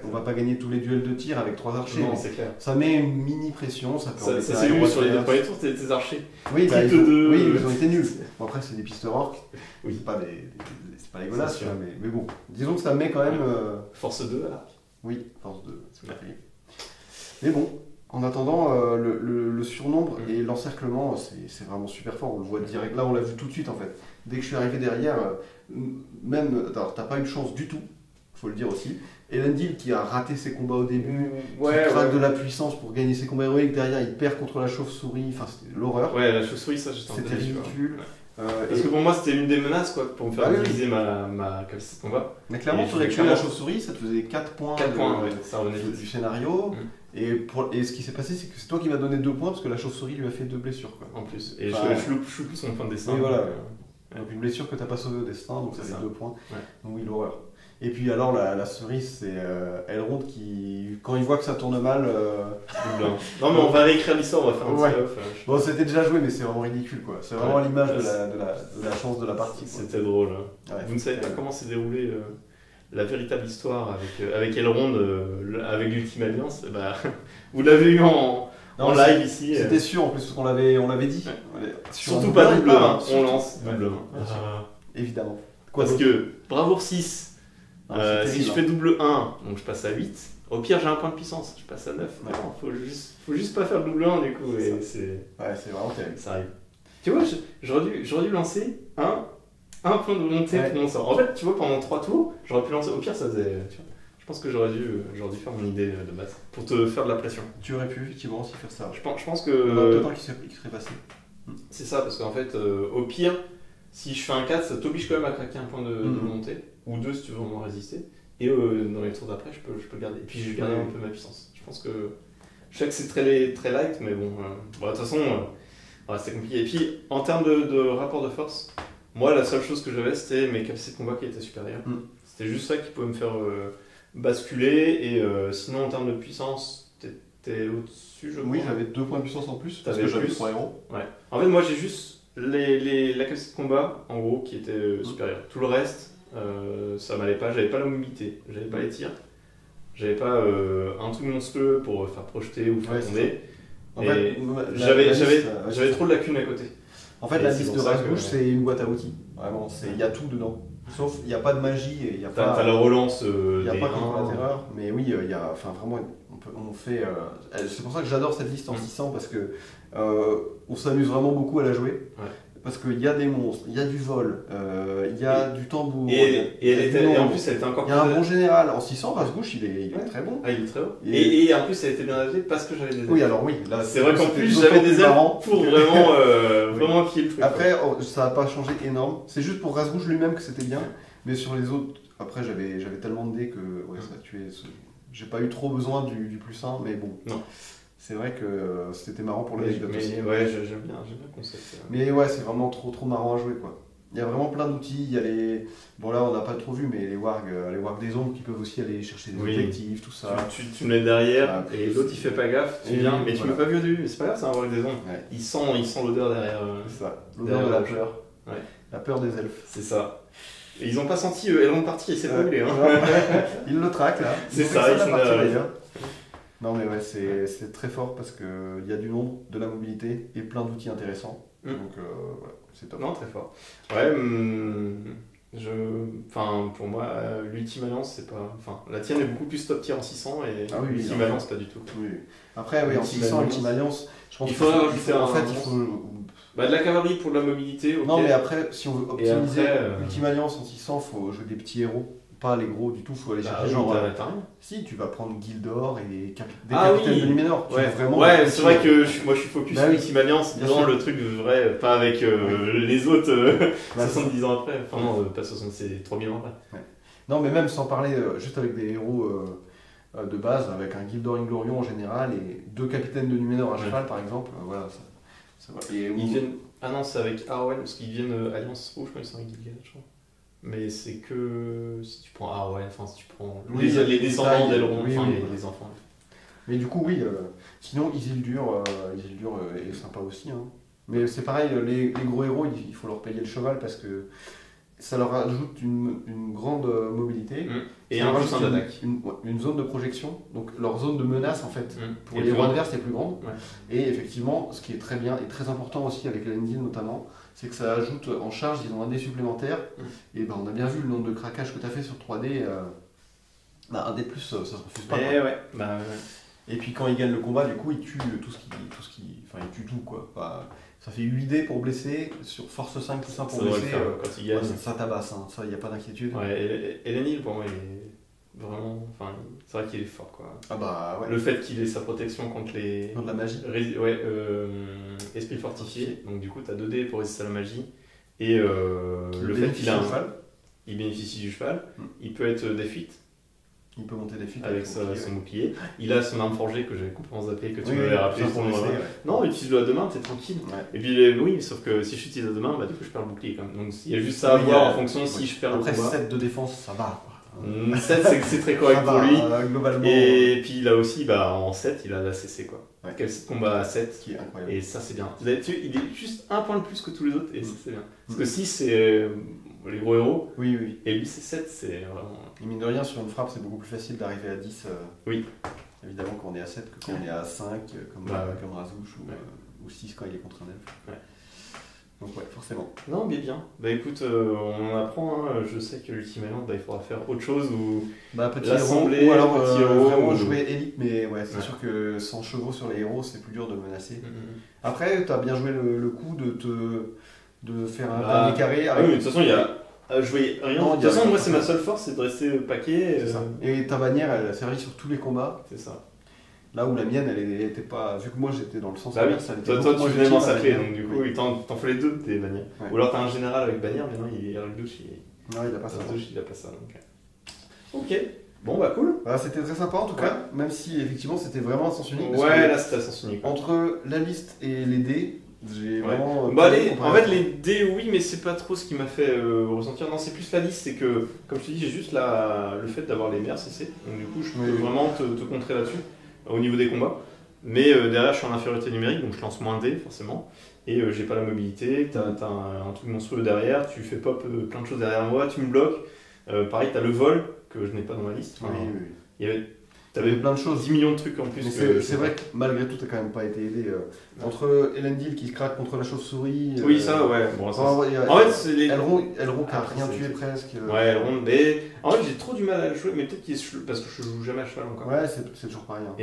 on va pas gagner tous les duels de tir avec 3 archers. Non, c'est clair. Ça met une mini pression, ça peut Ça s'est vu sur les premiers tours, tes archers. Oui, ils ont été nuls. Bon, après, c'est des pisteurs orques. Oui. C'est pas les godasses, mais bon. Disons que ça met quand même. Force 2 à l'arc. Oui, force 2. Mais bon. En attendant, le surnombre et l'encerclement, c'est vraiment super fort. On le voit direct. Là, on l'a vu tout de suite en fait. Dès que je suis arrivé derrière, t'as pas eu de chance du tout, faut le dire aussi. Elendil qui a raté ses combats au début, qui craque de la puissance pour gagner ses combats héroïques. Derrière, il perd contre la chauve-souris. Enfin, c'était l'horreur. Ouais, la chauve-souris, ça, c'était ridicule. Parce que pour moi, c'était une des menaces pour me faire utiliser ma capacité de combat. Mais clairement, tu aurais tué la chauve-souris, ça te faisait 4 points, ça revenait du scénario. Et ce qui s'est passé, c'est que c'est toi qui m'as donné 2 points parce que la chauve-souris lui a fait 2 blessures. Quoi. En plus. Et je loupe son point de destin. Oui, voilà. Donc une blessure que t'as pas sauvée au destin, donc ça fait 2 points. Ouais. Donc oui, l'horreur. Et puis alors la cerise, c'est Elrond qui, quand il voit que ça tourne mal... Non mais on va réécrire l'histoire, on va faire un petit off. Bon, c'était déjà joué, mais c'est vraiment ridicule quoi. C'est vraiment l'image de la chance de la partie. C'était drôle. Hein. Ouais, vous ne savez pas comment s'est déroulée la véritable histoire avec Elrond, avec l'Ultime Alliance. Vous l'avez eu en live ici. C'était sûr en plus, parce qu'on l'avait dit. Ouais. Surtout pas double 1, on lance double 1. Évidemment. Parce que bravoure 6. Si je fais double 1, donc je passe à 8. Au pire, j'ai un point de puissance, je passe à 9. Ouais. Non, faut juste pas faire double 1 du coup. Ouais, c'est vraiment terrible. Ça arrive. Tu vois, j'aurais dû lancer 1, un point de volonté Ouais. pour mon sort. En fait, tu vois, pendant 3 tours, j'aurais pu lancer. Au pire, ça faisait. Tu vois, je pense que j'aurais dû faire mon idée de base pour te faire de la pression. Tu aurais pu effectivement aussi faire ça. Je pense On a deux que temps qui serait passé. c'est ça, parce qu'en fait, au pire, si je fais un 4, ça t'oblige quand même à craquer un point de volonté, ou 2 si tu veux vraiment résister. Et dans les tours d'après, je peux le garder. Et puis, je garde un peu ma puissance. Je pense que. Je sais que c'est très light, mais bon. De toute façon, c'est compliqué. Et puis, en termes de rapport de force, moi, la seule chose que j'avais, c'était mes capacités de combat qui étaient supérieures. C'était juste ça qui pouvait me faire basculer. Et sinon, en termes de puissance, t'étais au-dessus, je crois. Oui, j'avais 2 points de puissance en plus parce T'avais que j'avais plus. 3 héros. Ouais. En fait, moi, j'ai juste la capacité de combat, en gros, qui était supérieure. Tout le reste, ça m'allait pas. J'avais pas la mobilité, j'avais pas les tirs, j'avais pas un truc monstrueux pour faire projeter ou faire Ouais, tomber. En Et fait, j'avais trop de lacunes à côté. En fait, Et la c'est liste pour de ça race que- gauche, c'est une boîte à outils. Vraiment, il y a tout dedans. Sauf, il n'y a pas de magie et il n'y a T'as pas. la relance Il n'y a des pas contre la 1. terreur, mais oui, il y a, enfin vraiment, on fait. C'est pour ça que j'adore cette liste en 600 parce que on s'amuse vraiment beaucoup à la jouer. Ouais. Parce qu'il y a des monstres, il y a du vol, il y a du tambour. Et il y a du en nombre. plus, elle était encore Il y a un plus- bon général en 600, race gauche, il est Ouais. très bon. Ah, il est très haut. Et- Et en plus, elle était bien adaptée parce que j'avais des ailes. Oui, alors oui, là C'est vrai qu'en c'était plus, d'autant j'avais plus des ailes marrant. pour vraiment, Oui. vraiment appuyer le truc. Après, ça n'a pas changé énorme. C'est juste pour Razgouche lui-même que c'était bien. Mais sur les autres, après, j'avais tellement de dés que ouais, ça a tué. J'ai pas eu trop besoin du plus 1, mais bon. Non. C'est vrai que c'était marrant pour Mais l'anecdote aussi. ouais, j'aime bien le concept. Mais ouais, c'est vraiment trop marrant à jouer, quoi. Il y a vraiment plein d'outils. Il y a les. Bon, là, on n'a pas trop vu, mais les wargs des ombres qui peuvent aussi aller chercher des Oui. objectifs, tout ça. Tu me mets derrière Ah, et l'autre il fait pas gaffe, tu et viens, mais tu voilà. m'as pas vu au début, mais c'est pas grave, c'est un warg des ombres. Ouais. Il sent l'odeur derrière. C'est ça. L'odeur de la peur. Ouais. La peur des elfes. C'est ça. Et ils ont pas senti Elrond parti et c'est pas brûlé. Hein. Ils le traquent là. C'est Ils ont ça, fait ils la sont partie, derrière. d'ailleurs. Non mais ouais, c'est très fort parce qu'il y a du nombre, de la mobilité et plein d'outils intéressants. Donc ouais, c'est top. Non, très fort. Ouais, pour moi, l'Ultime Alliance, c'est pas. Enfin, la tienne est beaucoup plus top tier en 600 et Ah oui, l'Ultime oui, Alliance, pas du tout. Oui. Après, oui, en Ultime 600, Alliance. Ultime Alliance, je pense Il qu'il faudrait faut, rajouter en un fait, il monstre. faut. Bah, de la cavalerie pour de la mobilité, ok. Non mais après, si on veut optimiser après, Ultime Alliance en 600, faut jouer des petits héros. Pas les gros du tout, faut aller Bah, chercher oui, genre. t'as rien. Si, tu vas prendre Gildor et des Ah capitaines oui. de Numénor. Tu Ouais, veux vraiment ouais, des c'est petits vrai héros. que moi je suis focus Bah sur oui. l'Ultime Alliance, Bien dans sûr. le truc vrai, pas avec les autres Bah, 70 ans après. Enfin, non, pas 60, c'est 3000 ans après. Non, mais même sans parler, juste avec des héros de base, avec un Gildor Inglorion en général et 2 capitaines de Numénor à Ouais. cheval par exemple, voilà, ça va. Et Ils viennent. Ah non, c'est avec Arwen, parce qu'ils viennent Alliance Rouge quand ils sont avec Gilgalad, je crois. Mais c'est que si tu prends Arwen, enfin si tu prends Oui, les descendants détails, d'Elrond, oui, enfin oui, les, voilà. les enfants. Mais du coup, oui, sinon Isildur est sympa aussi. Hein. Mais c'est pareil, les gros héros, il faut leur payer le cheval parce que ça leur ajoute une grande mobilité. Et Ça un leur plus un ajoute d'attaque. une zone de projection, donc leur zone de menace en fait. Pour Et les plus héros grand. adverses, c'est plus grande. Ouais. Et effectivement, ce qui est très bien et très important aussi avec Elendil notamment, c'est que ça ajoute en charge, ils ont un dé supplémentaire. Et ben, on a bien vu le nombre de craquages que tu as fait sur 3D. Un dé de plus, ça se refuse pas. quoi. Ouais, bah ouais. Et puis quand il gagne le combat, du coup, il tue enfin, il tue tout quoi. Enfin, ça fait 8 dés pour blesser, sur force 5 tout ça pour Ça devrait le blesser. faire quand il gagne. Ouais, ça tabasse, hein. Ça, il n'y a pas d'inquiétude. Ouais, Elendil pour moi il est vraiment. Enfin, c'est vrai qu'il est fort quoi. Ah bah ouais. Le fait qu'il ait sa protection contre les. Dans de la magie. Esprit fortifié, donc du coup tu as 2 dés pour résister à la magie. Et le fait qu'il a un cheval. il bénéficie du cheval, il peut être des fuites Il peut monter des fuites avec son bouclier. Il a son arme forgée que j'avais complètement zappé, que tu Oui, m'avais rappelé. pour pour- laisser, ouais. Non, utilise-le à deux mains, t'es tranquille. Ouais. Et puis oui, sauf que si j'utilise à deux mains, bah du coup je perds le bouclier quand même. Donc il y a juste ça à Oui, voir ouais. en fonction si je perds Après le combat. 7 de défense, ça va. Quoi. 7 c'est très correct Ça pour va, lui. Globalement, Et puis là aussi, bah, en 7, il a la CC quoi. Ouais. Quel combat à 7. ce qui est incroyable. Et ça c'est bien. Il est juste un point de plus que tous les autres et ça c'est bien. Parce que Mm. 6 c'est les gros héros Oui, oui. et lui c'est 7, c'est vraiment. Et mine de rien, sur une frappe, c'est beaucoup plus facile d'arriver à 10. Oui. Évidemment, quand on est à 7 que quand on est à 5, comme Razouche ou 6 quand il est contre un elfe. Ouais. Donc, ouais, forcément. Non, bien. Bah écoute, on apprend. Hein. Je sais que l'Ultime Alliance, bah, il faudra faire autre chose ou. Petit héros, L'assemblée, ou alors petit héros, vraiment ou- jouer élite, mais ouais, c'est Ouais. sûr que sans chevaux sur les héros, c'est plus dur de menacer. Après, tu as bien joué le coup de faire un Bah, panier carré. Ah avec- oui, mais de toute façon, il y a. Je voyais rien. Non, De il y a toute façon, rien. moi, c'est ma seule force, c'est de rester paquet. C'est ça. Et ta bannière, elle a servi sur tous les combats. C'est ça. Là où la mienne, elle était pas. Vu que moi j'étais dans le sens Bah oui, inverse, elle était toi, beaucoup tu moins venais utile, m'ensacler, la donc bannière. du coup, Oui. il t'en fallait deux de tes bannières. Ouais. Ou alors t'as un général avec bannière, mais non, il est douche, Non, il a pas ça. il a pas ça. Donc. Ok, bon bah cool. Voilà, c'était très sympa en tout cas, même si effectivement c'était vraiment un sens unique. parce Ouais, que là c'était à sens unique. entre la liste et les dés, j'ai Ouais. vraiment. Bah, pas en fait, les dés, oui, mais c'est pas trop ce qui m'a fait ressentir. Non, c'est plus la liste, c'est que, comme je te dis, j'ai juste le fait d'avoir les mers CC. Donc, du coup, je peux Oui. vraiment te contrer là-dessus, au niveau des combats. Mais derrière, je suis en infériorité numérique, donc je lance moins de dés, forcément. Et j'ai pas la mobilité, t'as un truc monstrueux derrière, tu fais pop plein de choses derrière moi, tu me bloques. Pareil, t'as le vol, que je n'ai pas dans ma liste. Oui, Enfin, oui. il y avait, T'avais t'avais plein de choses. 10 millions de trucs en plus. Mais que c'est vrai que malgré tout, t'as quand même pas été aidé. Entre Elendil qui se craque contre la chauve-souris. Oui, ça, ouais. Bon, ça, enfin, en fait, c'est les. Elrond qui a Après, rien c'est- tué presque. Ouais, ronde. Mais en fait, j'ai trop du mal à le jouer, mais peut-être parce que je joue jamais à cheval encore. Ouais, c'est toujours pareil. Hein.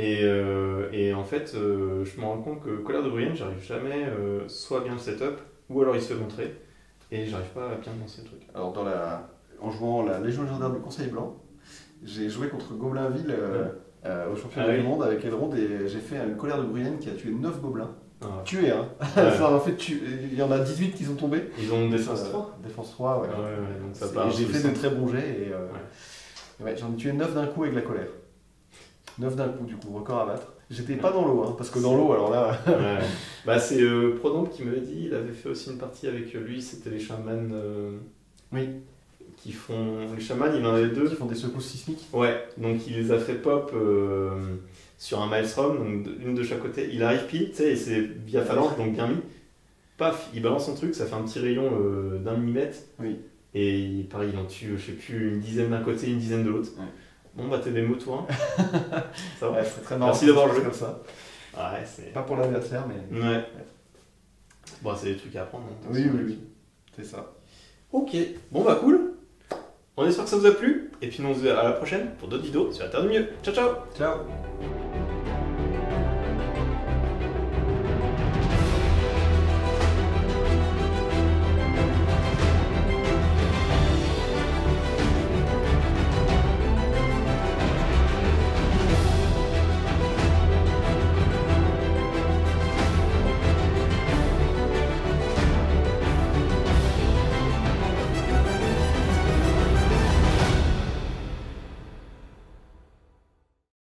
Et en fait, je me rends compte que Colère de Brienne, j'arrive jamais soit bien le setup, ou alors il se fait montrer, et j'arrive pas à bien lancer le truc. Alors, en jouant la Légion légendaire du Conseil Blanc, j'ai joué contre Goblinville au championnat Ah oui. du monde avec Elrond et j'ai fait une colère de Bruyenne qui a tué 9 gobelins. Ah, Tués, hein. Ouais. Enfin, en fait, il y en a 18 qui sont tombés. Ils ont défense 3. Défense 3, ouais. Ouais, donc ça Et part. j'ai sous fait le de sang. très bons jets et ouais, j'en ai tué 9 d'un coup avec la colère. 9 d'un coup, du coup, record à battre. J'étais pas dans l'eau, hein, parce que dans l'eau, alors là. Ouais. Bah, c'est Prodon qui m'avait dit, il avait fait aussi une partie avec lui, c'était les chamans Oui, qui font. Les chamans, il en avait deux. qui font des secousses sismiques. Ouais, donc il les a fait pop sur un Maelstrom, donc une de chaque côté. Il arrive pile, tu sais, et c'est via phalange, donc bien mis. Paf, il balance son truc, ça fait un petit rayon d'1 millimètre. Oui. Et pareil, il en tue, je sais plus, une dizaine d'un côté, une dizaine de l'autre. Ouais. Bon, bah t'es des mots, toi. Hein. Ça va. Ouais, c'est très marrant. Merci d'avoir ça se joué. passe comme ça. Ouais, c'est. Pas pour l'adversaire, mais. Ouais. Bon, c'est des trucs à apprendre. hein. Oui, oui, oui. C'est ça. Ok, bon bah cool. On espère que ça vous a plu. Et puis nous on se dit à la prochaine pour d'autres vidéos sur la Terre du Mieux. Ciao ciao. Ciao.